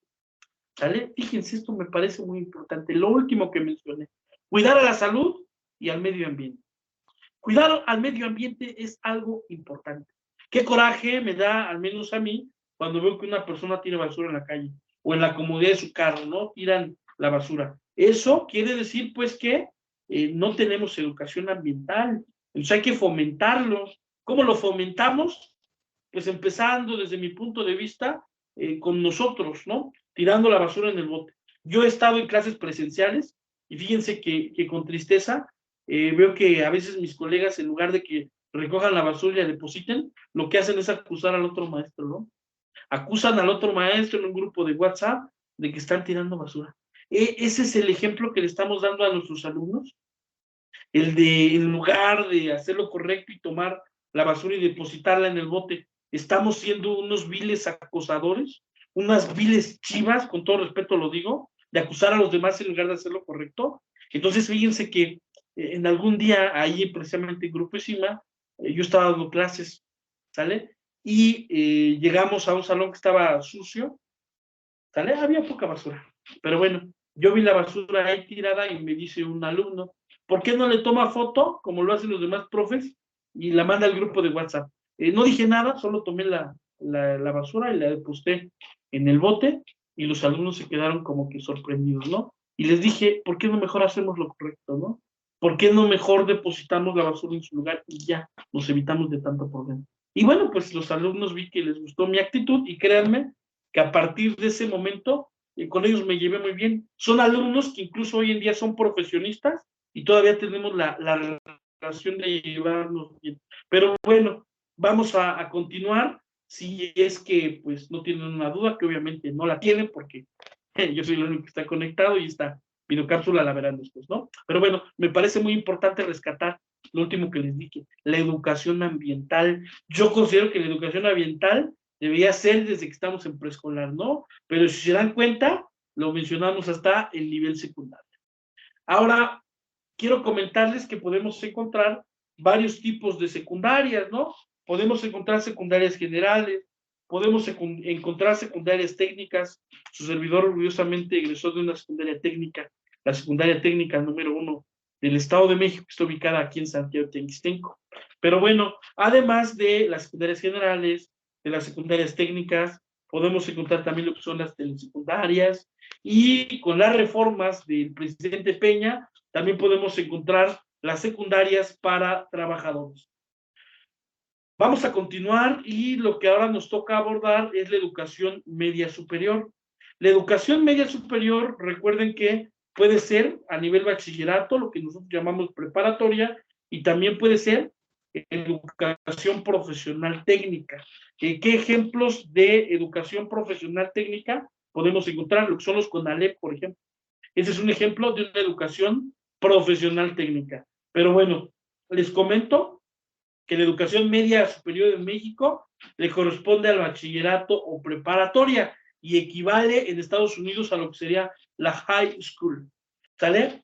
¿Sale? Fíjense, esto me parece muy importante. Lo último que mencioné, cuidar a la salud y al medio ambiente. Cuidar al medio ambiente es algo importante. Qué coraje me da, al menos a mí, cuando veo que una persona tira basura en la calle o en la comodidad de su carro, ¿no? Tiran la basura. Eso quiere decir, pues, que no tenemos educación ambiental. Entonces hay que fomentarlo. ¿Cómo lo fomentamos? Pues empezando desde mi punto de vista con nosotros, ¿no? Tirando la basura en el bote. Yo he estado en clases presenciales y fíjense que con tristeza veo que a veces mis colegas, en lugar de que recojan la basura y la depositen, lo que hacen es acusar al otro maestro, ¿no? Acusan al otro maestro en un grupo de WhatsApp de que están tirando basura. Ese es el ejemplo que le estamos dando a nuestros alumnos, el de, en lugar de hacer lo correcto y tomar la basura y depositarla en el bote, estamos siendo unos viles acosadores, unas viles chivas, con todo respeto lo digo, de acusar a los demás en lugar de hacer lo correcto. Entonces, fíjense que en algún día, ahí precisamente en Grupo ESIMA, yo estaba dando clases, ¿sale? Y llegamos a un salón que estaba sucio, ¿sale? Había poca basura, pero bueno, yo vi la basura ahí tirada y me dice un alumno, ¿por qué no le toma foto, como lo hacen los demás profes, y la manda al grupo de WhatsApp? No dije nada, solo tomé la basura y la deposité en el bote, y los alumnos se quedaron como que sorprendidos, ¿no? Y les dije, ¿por qué no mejor hacemos lo correcto, no? ¿Por qué no mejor depositamos la basura en su lugar y ya nos evitamos de tanto problema? Y bueno, pues los alumnos vi que les gustó mi actitud y créanme que a partir de ese momento con ellos me llevé muy bien. Son alumnos que incluso hoy en día son profesionistas y todavía tenemos la relación de llevarnos bien. Pero bueno, vamos a continuar. Si es que pues no tienen una duda, que obviamente no la tienen porque yo soy el único que está conectado y esta videocápsula la verán después, ¿no? Pero bueno, me parece muy importante rescatar lo último que les dije, la educación ambiental. Yo considero que la educación ambiental debería ser desde que estamos en preescolar, ¿no? Pero si se dan cuenta, lo mencionamos hasta el nivel secundario. Ahora, quiero comentarles que podemos encontrar varios tipos de secundarias, ¿no? Podemos encontrar secundarias generales, podemos encontrar secundarias técnicas. Su servidor orgullosamente egresó de una secundaria técnica, la secundaria técnica número 1 del Estado de México, que está ubicada aquí en Santiago Tequixtenco. Pero bueno, además de las secundarias generales, de las secundarias técnicas, podemos encontrar también lo que son las telesecundarias, y con las reformas del presidente Peña, también podemos encontrar las secundarias para trabajadores. Vamos a continuar y lo que ahora nos toca abordar es la educación media superior. La educación media superior, recuerden que puede ser a nivel bachillerato, lo que nosotros llamamos preparatoria, y también puede ser educación profesional técnica. ¿Qué ejemplos de educación profesional técnica podemos encontrar? Lo que son los CONALEP, por ejemplo. Ese es un ejemplo de una educación profesional técnica. Pero bueno, les comento que la educación media superior en México le corresponde al bachillerato o preparatoria y equivale en Estados Unidos a lo que sería la high school. ¿Sale?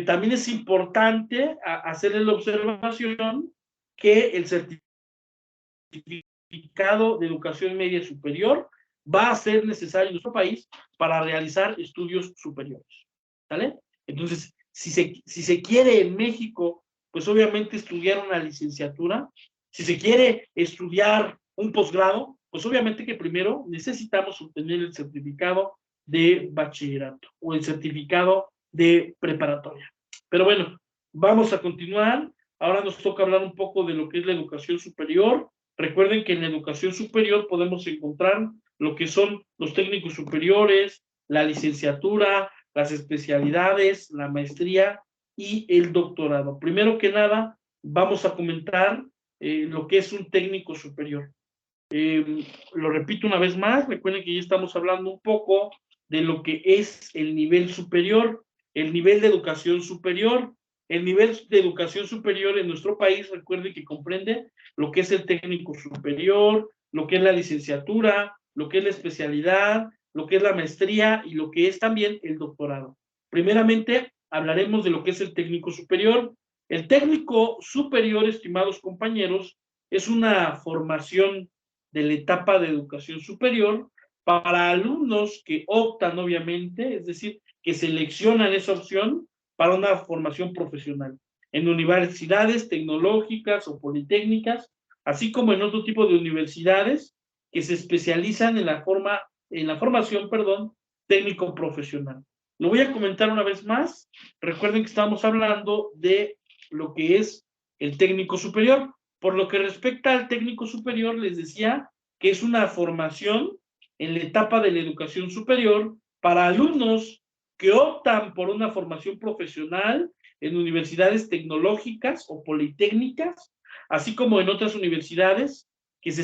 También es importante hacerle la observación que el certificado de educación media superior va a ser necesario en nuestro país para realizar estudios superiores. ¿Sale? Entonces, si se quiere en México, pues obviamente estudiar una licenciatura, si se quiere estudiar un posgrado, pues obviamente que primero necesitamos obtener el certificado de bachillerato o el certificado de preparatoria. Pero bueno, vamos a continuar. Ahora nos toca hablar un poco de lo que es la educación superior. Recuerden que en la educación superior podemos encontrar lo que son los técnicos superiores, la licenciatura, las especialidades, la maestría y el doctorado. Primero que nada, vamos a comentar lo que es un técnico superior. Lo repito una vez más, recuerden que ya estamos hablando un poco de lo que es el nivel superior, el nivel de educación superior. El nivel de educación superior en nuestro país, recuerden que comprende lo que es el técnico superior, lo que es la licenciatura, lo que es la especialidad, lo que es la maestría y lo que es también el doctorado. Primeramente, hablaremos de lo que es el técnico superior. El técnico superior, estimados compañeros, es una formación de la etapa de educación superior para alumnos que optan, obviamente, es decir, que seleccionan esa opción para una formación profesional en universidades tecnológicas o politécnicas, así como en otro tipo de universidades que se especializan en la formación, técnico profesional. Lo voy a comentar una vez más. Recuerden que estamos hablando de lo que es el técnico superior. Por lo que respecta al técnico superior, les decía que es una formación en la etapa de la educación superior para alumnos que optan por una formación profesional en universidades tecnológicas o politécnicas, así como en otras universidades que se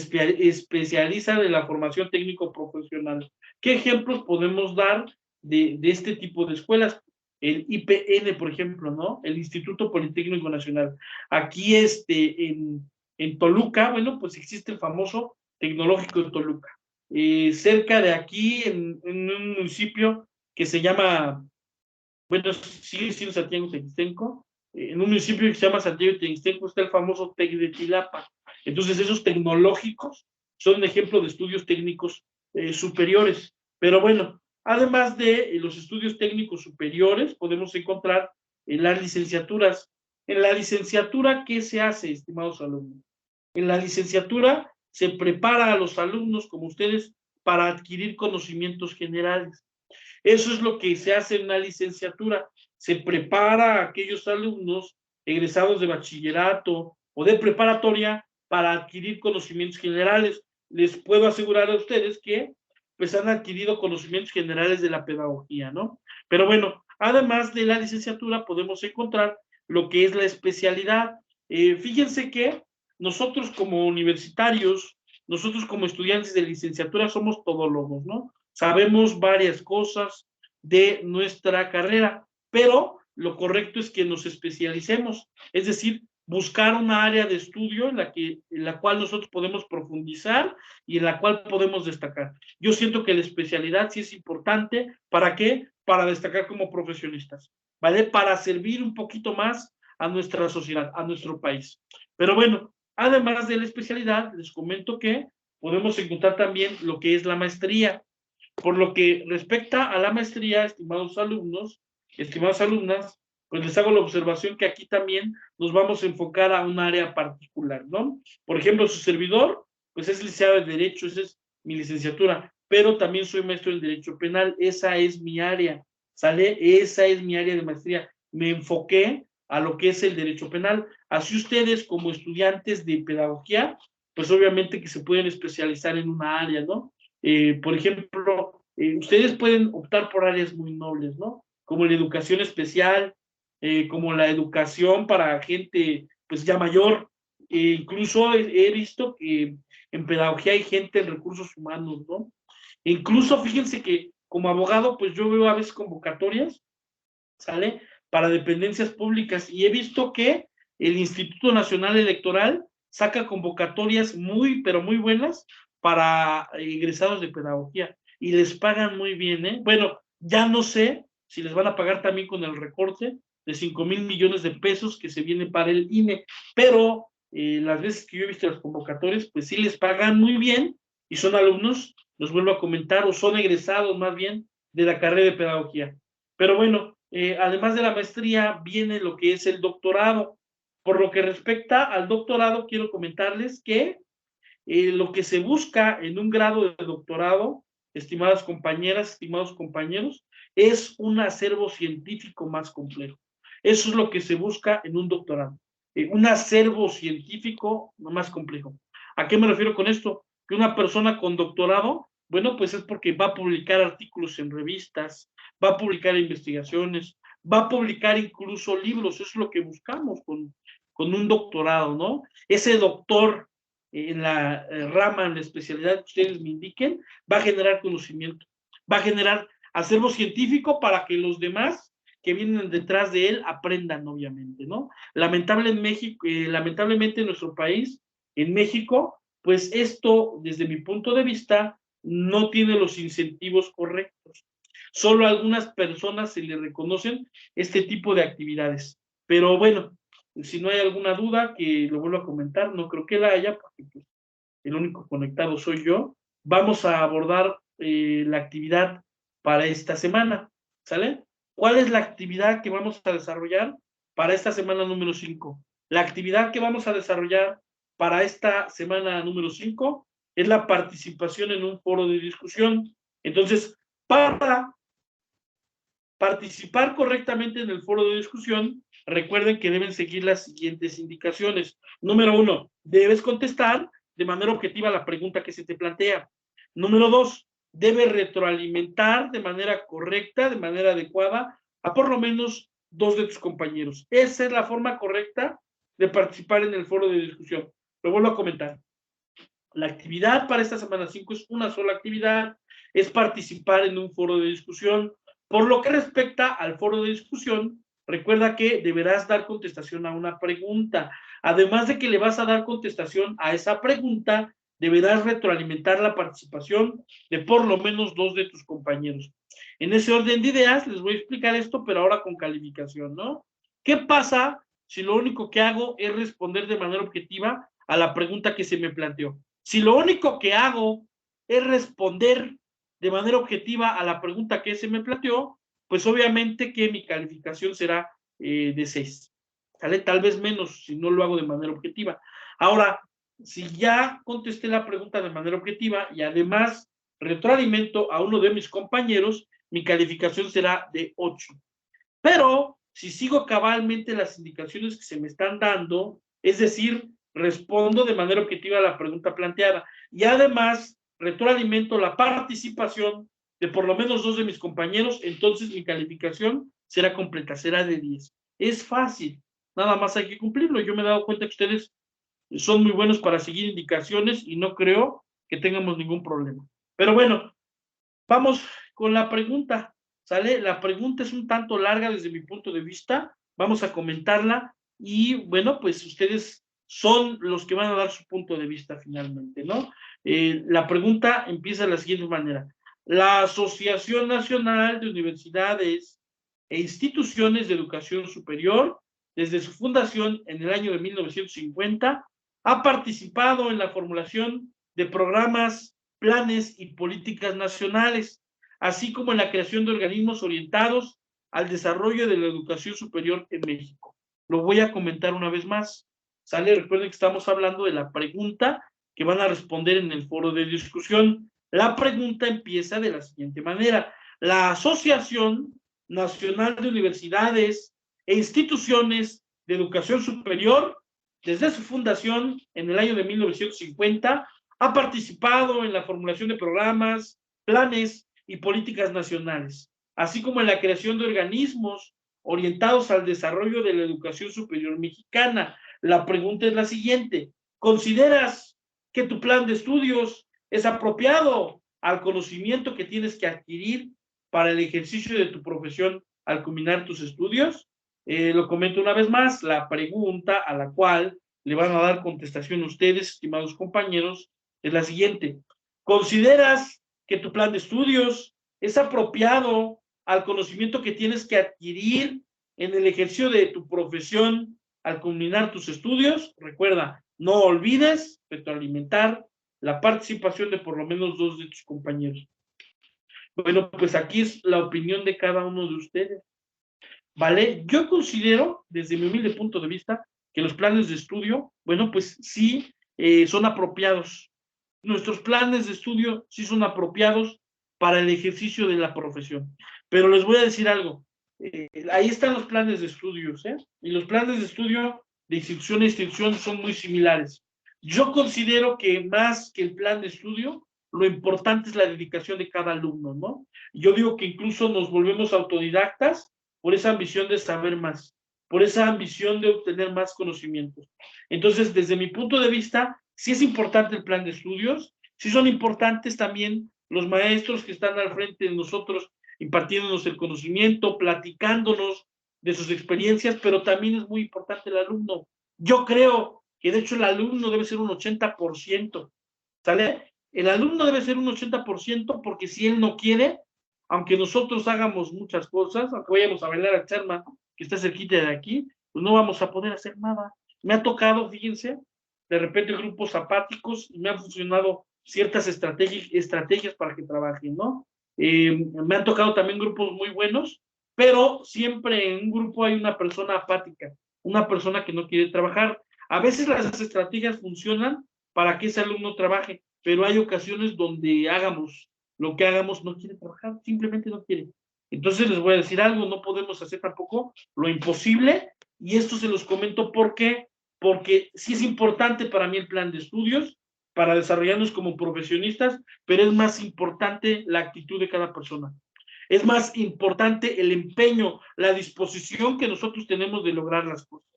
especializan en la formación técnico profesional. ¿Qué ejemplos podemos dar de este tipo de escuelas? El IPN, por ejemplo, ¿no? El Instituto Politécnico Nacional. Aquí en Toluca, bueno, pues existe el famoso Tecnológico de Toluca. Cerca de aquí, en un municipio que se llama, bueno, sigue siendo Santiago Textenco, en un municipio que se llama Santiago Textenco está el famoso TEC de Tilapa. Entonces, esos tecnológicos son un ejemplo de estudios técnicos superiores. Pero bueno, además de los estudios técnicos superiores, podemos encontrar en las licenciaturas. En la licenciatura, ¿qué se hace, estimados alumnos? En la licenciatura se prepara a los alumnos, como ustedes, para adquirir conocimientos generales. Eso es lo que se hace en una licenciatura. Se prepara a aquellos alumnos egresados de bachillerato o de preparatoria para adquirir conocimientos generales. Les puedo asegurar a ustedes que pues han adquirido conocimientos generales de la pedagogía, ¿no? Pero bueno, además de la licenciatura podemos encontrar lo que es la especialidad. Fíjense que nosotros como universitarios, nosotros como estudiantes de licenciatura somos todólogos, ¿no? Sabemos varias cosas de nuestra carrera, pero lo correcto es que nos especialicemos, es decir, buscar una área de estudio en la cual nosotros podemos profundizar y en la cual podemos destacar. Yo siento que la especialidad sí es importante. ¿Para qué? Para destacar como profesionistas, ¿vale? Para servir un poquito más a nuestra sociedad, a nuestro país. Pero bueno, además de la especialidad, les comento que podemos encontrar también lo que es la maestría. Por lo que respecta a la maestría, estimados alumnos, estimadas alumnas, pues les hago la observación que aquí también nos vamos a enfocar a un área particular, ¿no? Por ejemplo, su servidor, pues es licenciado en Derecho, esa es mi licenciatura, pero también soy maestro en Derecho Penal, esa es mi área, ¿sale? Esa es mi área de maestría. Me enfoqué a lo que es el Derecho Penal. Así ustedes, como estudiantes de pedagogía, pues obviamente que se pueden especializar en una área, ¿no? Por ejemplo, ustedes pueden optar por áreas muy nobles, ¿no? Como la educación especial, como la educación para gente pues ya mayor. Incluso he visto que en pedagogía hay gente en recursos humanos, ¿no? Incluso fíjense que como abogado, pues yo veo a veces convocatorias, ¿sale? Para dependencias públicas y he visto que el Instituto Nacional Electoral saca convocatorias muy, pero muy buenas para egresados de pedagogía y les pagan muy bien, ¿eh? Bueno, ya no sé si les van a pagar también con el recorte de 5,000 millones de pesos que se viene para el INE, pero las veces que yo he visto las convocatorias, pues sí les pagan muy bien y son alumnos, los vuelvo a comentar, o son egresados más bien de la carrera de pedagogía. Pero bueno, además de la maestría, viene lo que es el doctorado. Por lo que respecta al doctorado, quiero comentarles que lo que se busca en un grado de doctorado, estimadas compañeras, estimados compañeros, es un acervo científico más complejo. Eso es lo que se busca en un doctorado, un acervo científico más complejo. ¿A qué me refiero con esto? Que una persona con doctorado, bueno, pues es porque va a publicar artículos en revistas, va a publicar investigaciones, va a publicar incluso libros, eso es lo que buscamos con un doctorado, ¿no? Ese doctor en la rama, en la especialidad que ustedes me indiquen, va a generar conocimiento, va a generar acervo científico para que los demás que vienen detrás de él aprendan, obviamente, ¿no? Lamentablemente en nuestro país, en México, pues esto, desde mi punto de vista, no tiene los incentivos correctos. Solo a algunas personas se les reconocen este tipo de actividades. Pero bueno, si no hay alguna duda, que lo vuelvo a comentar, no creo que la haya, porque pues, el único conectado soy yo. Vamos a abordar la actividad para esta semana, ¿sale? ¿Cuál es la actividad que vamos a desarrollar para esta semana número 5? La actividad que vamos a desarrollar para esta semana número 5 es la participación en un foro de discusión. Entonces, para participar correctamente en el foro de discusión, recuerden que deben seguir las siguientes indicaciones. Número 1, debes contestar de manera objetiva la pregunta que se te plantea. Número 2, debes retroalimentar de manera correcta, de manera adecuada, a por lo menos 2 de tus compañeros. Esa es la forma correcta de participar en el foro de discusión. Lo vuelvo a comentar. La actividad para esta semana 5 es una sola actividad, es participar en un foro de discusión. Por lo que respecta al foro de discusión, recuerda que deberás dar contestación a una pregunta. Además de que le vas a dar contestación a esa pregunta, deberás retroalimentar la participación de por lo menos 2 de tus compañeros. En ese orden de ideas, les voy a explicar esto, pero ahora con calificación, ¿no? ¿Qué pasa si lo único que hago es responder de manera objetiva a la pregunta que se me planteó? Si lo único que hago es responder de manera objetiva a la pregunta que se me planteó, pues obviamente que mi calificación será de 6. ¿Sale? Tal vez menos si no lo hago de manera objetiva. Ahora, si ya contesté la pregunta de manera objetiva y además retroalimento a uno de mis compañeros, mi calificación será de 8. Pero si sigo cabalmente las indicaciones que se me están dando, es decir, respondo de manera objetiva a la pregunta planteada y además retroalimento la participación de por lo menos 2 de mis compañeros, entonces mi calificación será completa, será de 10. Es fácil, nada más hay que cumplirlo. Yo me he dado cuenta que ustedes son muy buenos para seguir indicaciones y no creo que tengamos ningún problema. Pero bueno, vamos con la pregunta, ¿sale? La pregunta es un tanto larga desde mi punto de vista, vamos a comentarla y bueno, pues ustedes son los que van a dar su punto de vista finalmente, ¿no? La pregunta empieza de la siguiente manera. La Asociación Nacional de Universidades e Instituciones de Educación Superior, desde su fundación en el año de 1950, ha participado en la formulación de programas, planes y políticas nacionales, así como en la creación de organismos orientados al desarrollo de la educación superior en México. Lo voy a comentar una vez más. ¿Sale? Recuerden que estamos hablando de la pregunta que van a responder en el foro de discusión. La pregunta empieza de la siguiente manera. La Asociación Nacional de Universidades e Instituciones de Educación Superior, desde su fundación en el año de 1950, ha participado en la formulación de programas, planes y políticas nacionales, así como en la creación de organismos orientados al desarrollo de la educación superior mexicana. La pregunta es la siguiente: ¿consideras que tu plan de estudios es apropiado al conocimiento que tienes que adquirir para el ejercicio de tu profesión al culminar tus estudios? Lo comento una vez más, la pregunta a la cual le van a dar contestación ustedes, estimados compañeros, es la siguiente: ¿consideras que tu plan de estudios es apropiado al conocimiento que tienes que adquirir en el ejercicio de tu profesión al culminar tus estudios? Recuerda, no olvides retroalimentar la participación de por lo menos 2 de tus compañeros. Bueno, pues aquí es la opinión de cada uno de ustedes, ¿vale? Yo considero, desde mi humilde punto de vista, que los planes de estudio, bueno, pues sí, son apropiados. Nuestros planes de estudio sí son apropiados para el ejercicio de la profesión. Pero les voy a decir algo. Ahí están los planes de estudios, ¿eh? Y los planes de estudio de institución a institución son muy similares. Yo considero que más que el plan de estudio, lo importante es la dedicación de cada alumno, ¿no? Yo digo que incluso nos volvemos autodidactas por esa ambición de saber más, por esa ambición de obtener más conocimientos. Entonces, desde mi punto de vista, sí es importante el plan de estudios, sí son importantes también los maestros que están al frente de nosotros, impartiéndonos el conocimiento, platicándonos de sus experiencias, pero también es muy importante el alumno. Yo creo que de hecho el alumno debe ser un 80%, ¿sale? El alumno debe ser un 80% porque si él no quiere, aunque nosotros hagamos muchas cosas, aunque vayamos a bailar a Charma, que está cerquita de aquí, pues no vamos a poder hacer nada. Me ha tocado, fíjense, de repente grupos apáticos y me han funcionado ciertas estrategias para que trabajen, ¿no? Me han tocado también grupos muy buenos, pero siempre en un grupo hay una persona apática, una persona que no quiere trabajar. A veces las estrategias funcionan para que ese alumno trabaje, pero hay ocasiones donde hagamos lo que hagamos, no quiere trabajar, simplemente no quiere. Entonces les voy a decir algo, no podemos hacer tampoco lo imposible, y esto se los comento porque sí es importante para mí el plan de estudios, para desarrollarnos como profesionistas, pero es más importante la actitud de cada persona. Es más importante el empeño, la disposición que nosotros tenemos de lograr las cosas.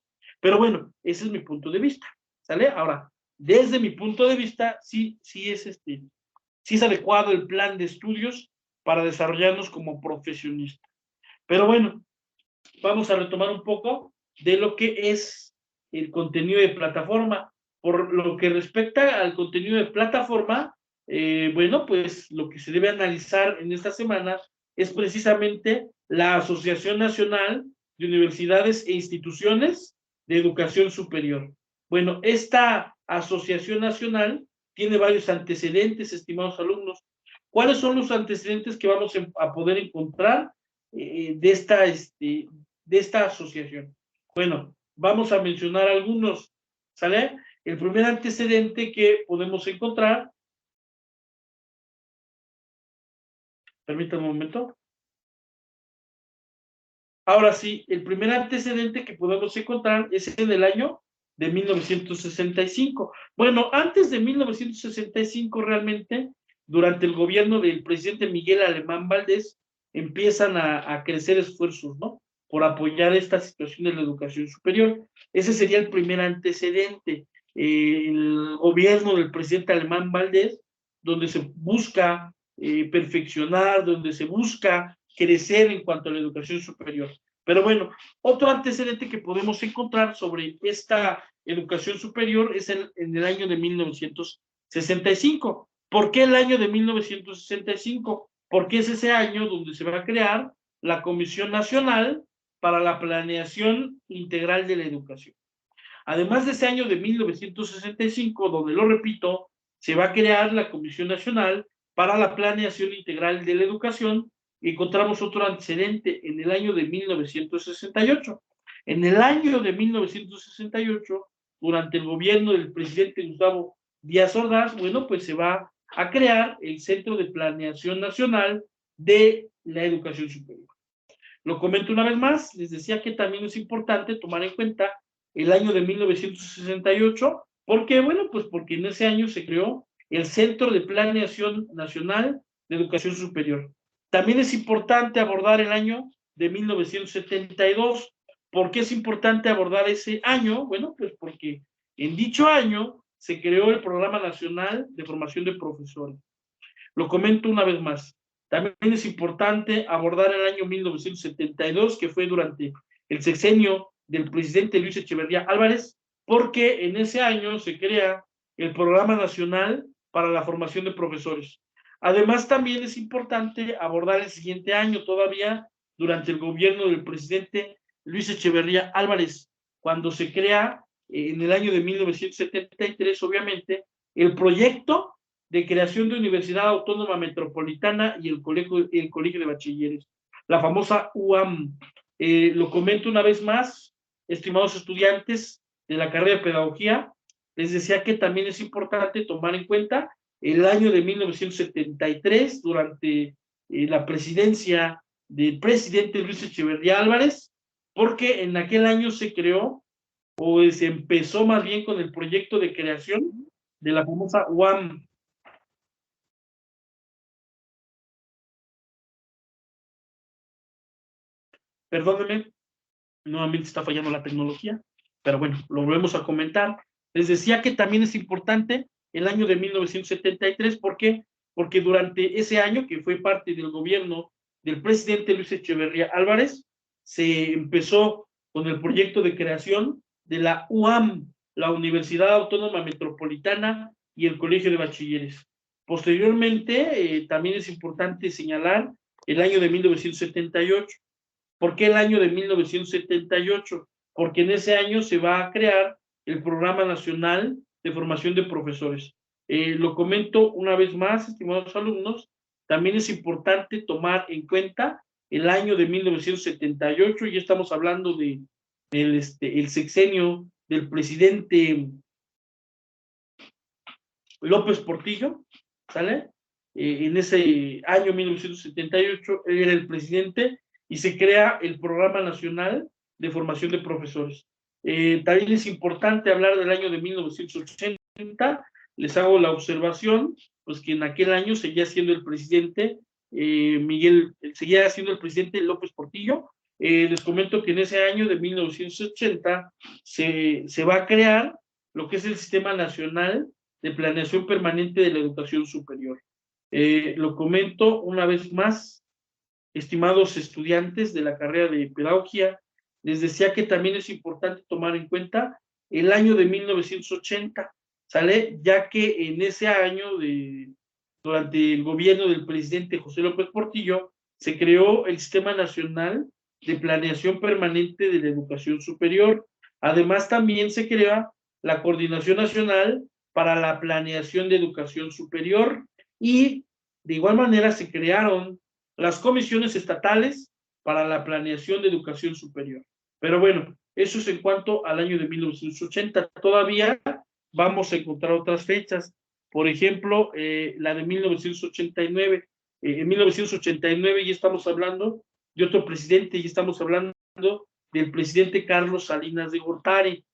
Pero bueno, ese es mi punto de vista, ¿sale? Ahora, desde mi punto de vista, sí es adecuado el plan de estudios para desarrollarnos como profesionistas. Pero bueno, vamos a retomar un poco de lo que es el contenido de plataforma. Por lo que respecta al contenido de plataforma, bueno, pues lo que se debe analizar en esta semana es precisamente la Asociación Nacional de Universidades e Instituciones de Educación Superior. Bueno, esta Asociación Nacional tiene varios antecedentes, estimados alumnos. ¿Cuáles son los antecedentes que vamos a poder encontrar de esta asociación? Bueno, vamos a mencionar algunos, ¿sale? El primer antecedente que podemos encontrar, permítame un momento. Ahora sí, el primer antecedente que podemos encontrar es en el año de 1965. Bueno, antes de 1965 realmente, durante el gobierno del presidente Miguel Alemán Valdés, empiezan a crecer esfuerzos, ¿no? Por apoyar esta situación de la educación superior. Ese sería el primer antecedente. El gobierno del presidente Alemán Valdés, donde se busca perfeccionar, donde se busca crecer en cuanto a la educación superior. Pero bueno, otro antecedente que podemos encontrar sobre esta educación superior es en el año de 1965. ¿Por qué el año de 1965? Porque es ese año donde se va a crear la Comisión Nacional para la Planeación Integral de la Educación. Además de ese año de 1965, donde, lo repito, se va a crear la Comisión Nacional para la Planeación Integral de la Educación, encontramos otro antecedente en el año de 1968. En el año de 1968, durante el gobierno del presidente Gustavo Díaz Ordaz, bueno, pues se va a crear el Centro de Planeación Nacional de la Educación Superior. Lo comento una vez más, les decía que también es importante tomar en cuenta el año de 1968, porque, bueno, pues porque en ese año se creó el Centro de Planeación Nacional de Educación Superior. También es importante abordar el año de 1972. ¿Por qué es importante abordar ese año? Bueno, pues porque en dicho año se creó el Programa Nacional de Formación de Profesores. Lo comento una vez más. También es importante abordar el año 1972, que fue durante el sexenio del presidente Luis Echeverría Álvarez, porque en ese año se crea el Programa Nacional para la Formación de Profesores. Además, también es importante abordar el siguiente año, todavía durante el gobierno del presidente Luis Echeverría Álvarez, cuando se crea en el año de 1973, obviamente, el proyecto de creación de Universidad Autónoma Metropolitana y el Colegio de Bachilleres, la famosa UAM. Lo comento una vez más, estimados estudiantes de la carrera de Pedagogía, les decía que también es importante tomar en cuenta el año de 1973, durante la presidencia del presidente Luis Echeverría Álvarez, porque en aquel año se creó o se empezó más bien con el proyecto de creación de la famosa UAM. Perdónenme, nuevamente está fallando la tecnología, pero bueno, lo volvemos a comentar. Les decía que también es importante el año de 1973, ¿por qué? Porque durante ese año, que fue parte del gobierno del presidente Luis Echeverría Álvarez, se empezó con el proyecto de creación de la UAM, la Universidad Autónoma Metropolitana y el Colegio de Bachilleres. Posteriormente, también es importante señalar el año de 1978. ¿Por qué el año de 1978? Porque en ese año se va a crear el Programa Nacional de Formación de Profesores. Lo comento una vez más, estimados alumnos, también es importante tomar en cuenta el año de 1978, ya estamos hablando de el sexenio del presidente López Portillo, ¿sale? En ese año 1978, él era el presidente y se crea el Programa Nacional de Formación de Profesores. También es importante hablar del año de 1980, les hago la observación, pues que en aquel año seguía siendo el presidente seguía siendo el presidente López Portillo. Les comento que en ese año de 1980 se va a crear lo que es el Sistema Nacional de Planeación Permanente de la Educación Superior. Lo comento una vez más, estimados estudiantes de la carrera de Pedagogía, les decía que también es importante tomar en cuenta el año de 1980, ¿sale? Ya que en ese año, durante el gobierno del presidente José López Portillo, se creó el Sistema Nacional de Planeación Permanente de la Educación Superior. Además, también se crea la Coordinación Nacional para la Planeación de Educación Superior y de igual manera se crearon las comisiones estatales para la planeación de educación superior. Pero bueno, eso es en cuanto al año de 1980. Todavía vamos a encontrar otras fechas, por ejemplo, la de 1989. En 1989 ya estamos hablando de otro presidente, ya estamos hablando del presidente Carlos Salinas de Gortari.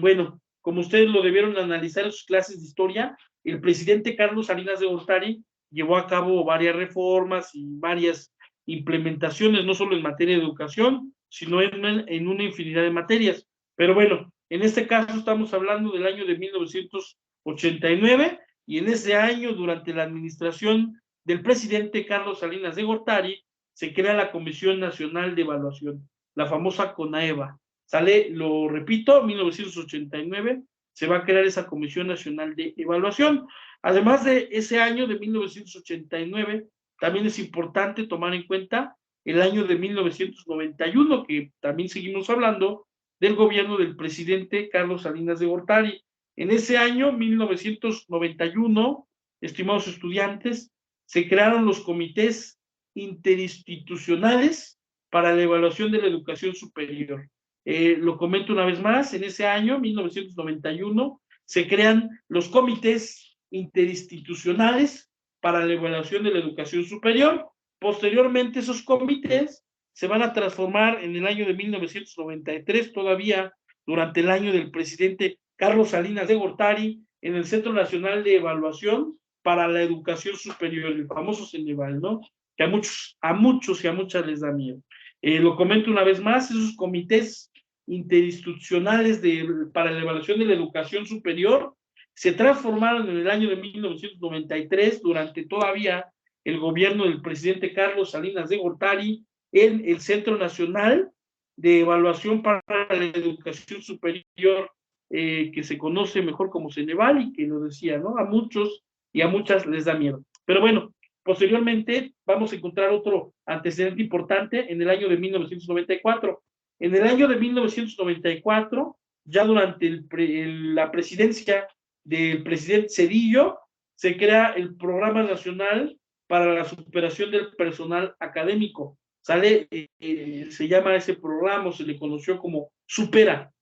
Bueno, como ustedes lo debieron analizar en sus clases de historia, el presidente Carlos Salinas de Gortari llevó a cabo varias reformas y varias implementaciones, no solo en materia de educación, sino en una infinidad de materias. Pero bueno, en este caso estamos hablando del año de 1989 y en ese año, durante la administración del presidente Carlos Salinas de Gortari, se crea la Comisión Nacional de Evaluación, la famosa CONAEVA. Sale, lo repito, 1989 se va a crear esa Comisión Nacional de Evaluación. Además de ese año de 1989, también es importante tomar en cuenta el año de 1991, que también seguimos hablando del gobierno del presidente Carlos Salinas de Gortari. En ese año, 1991, estimados estudiantes, se crearon los comités interinstitucionales para la evaluación de la educación superior. Lo comento una vez más, en ese año, 1991, se crean los comités interinstitucionales para la evaluación de la educación superior. Posteriormente, esos comités se van a transformar en el año de 1993, todavía durante el año del presidente Carlos Salinas de Gortari, en el Centro Nacional de Evaluación para la Educación Superior, el famoso CENEVAL, ¿no? Que a muchos y a muchas les da miedo. Lo comento una vez más, esos comités interinstitucionales para la evaluación de la educación superior se transformaron en el año de 1993, durante todavía el gobierno del presidente Carlos Salinas de Gortari, en el Centro Nacional de Evaluación para la Educación Superior, que se conoce mejor como Ceneval, y que lo decía, ¿no? A muchos y a muchas les da miedo. Pero bueno, posteriormente vamos a encontrar otro antecedente importante en el año de 1994. En el año de 1994, ya durante la presidencia del presidente Cedillo, se crea el Programa Nacional para la Superación del Personal Académico. Se llama ese programa, o se le conoció como Supera.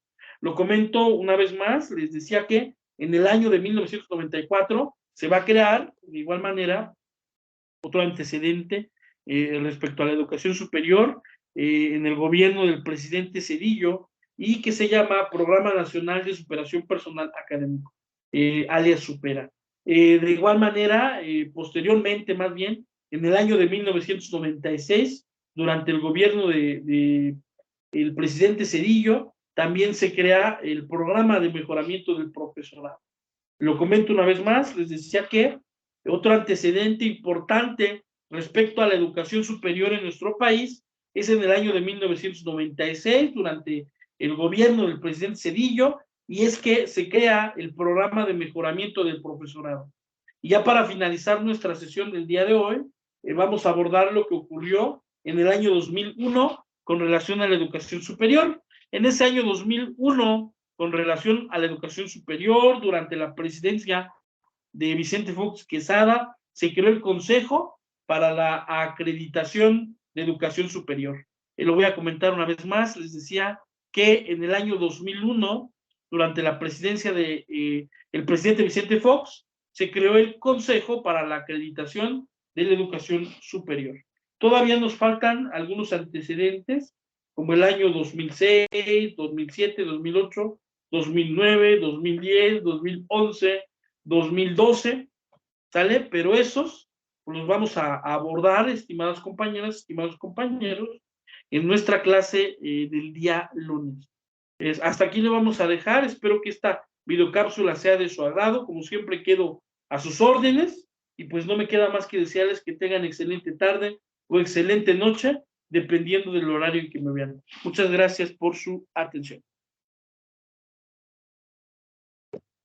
Lo comento una vez más, les decía que en el año de 1994 se va a crear, de igual manera, otro antecedente respecto a la educación superior. En el gobierno del presidente Cedillo y que se llama Programa Nacional de Superación Personal Académico, alias Supera. De igual manera, posteriormente, más bien, en el año de 1996, durante el gobierno de el presidente Cedillo, también se crea el programa de mejoramiento del profesorado. Lo comento una vez más, les decía que otro antecedente importante respecto a la educación superior en nuestro país es en el año de 1996, durante el gobierno del presidente Cedillo, y es que se crea el programa de mejoramiento del profesorado. Y ya para finalizar nuestra sesión del día de hoy, vamos a abordar lo que ocurrió en el año 2001 con relación a la educación superior. En ese año 2001, con relación a la educación superior, durante la presidencia de Vicente Fox Quesada, se creó el Consejo para la Acreditación de Educación Superior. Lo voy a comentar una vez más, les decía que en el año 2001, durante la presidencia de el presidente Vicente Fox, se creó el Consejo para la Acreditación de la Educación Superior. Todavía nos faltan algunos antecedentes, como el año 2006, 2007, 2008, 2009, 2010, 2011, 2012, ¿sale? Pero esos los vamos a abordar, estimadas compañeras, estimados compañeros, en nuestra clase del día lunes. Hasta aquí le vamos a dejar, espero que esta videocápsula sea de su agrado, como siempre quedo a sus órdenes, y pues no me queda más que desearles que tengan excelente tarde o excelente noche, dependiendo del horario en que me vean. Muchas gracias por su atención.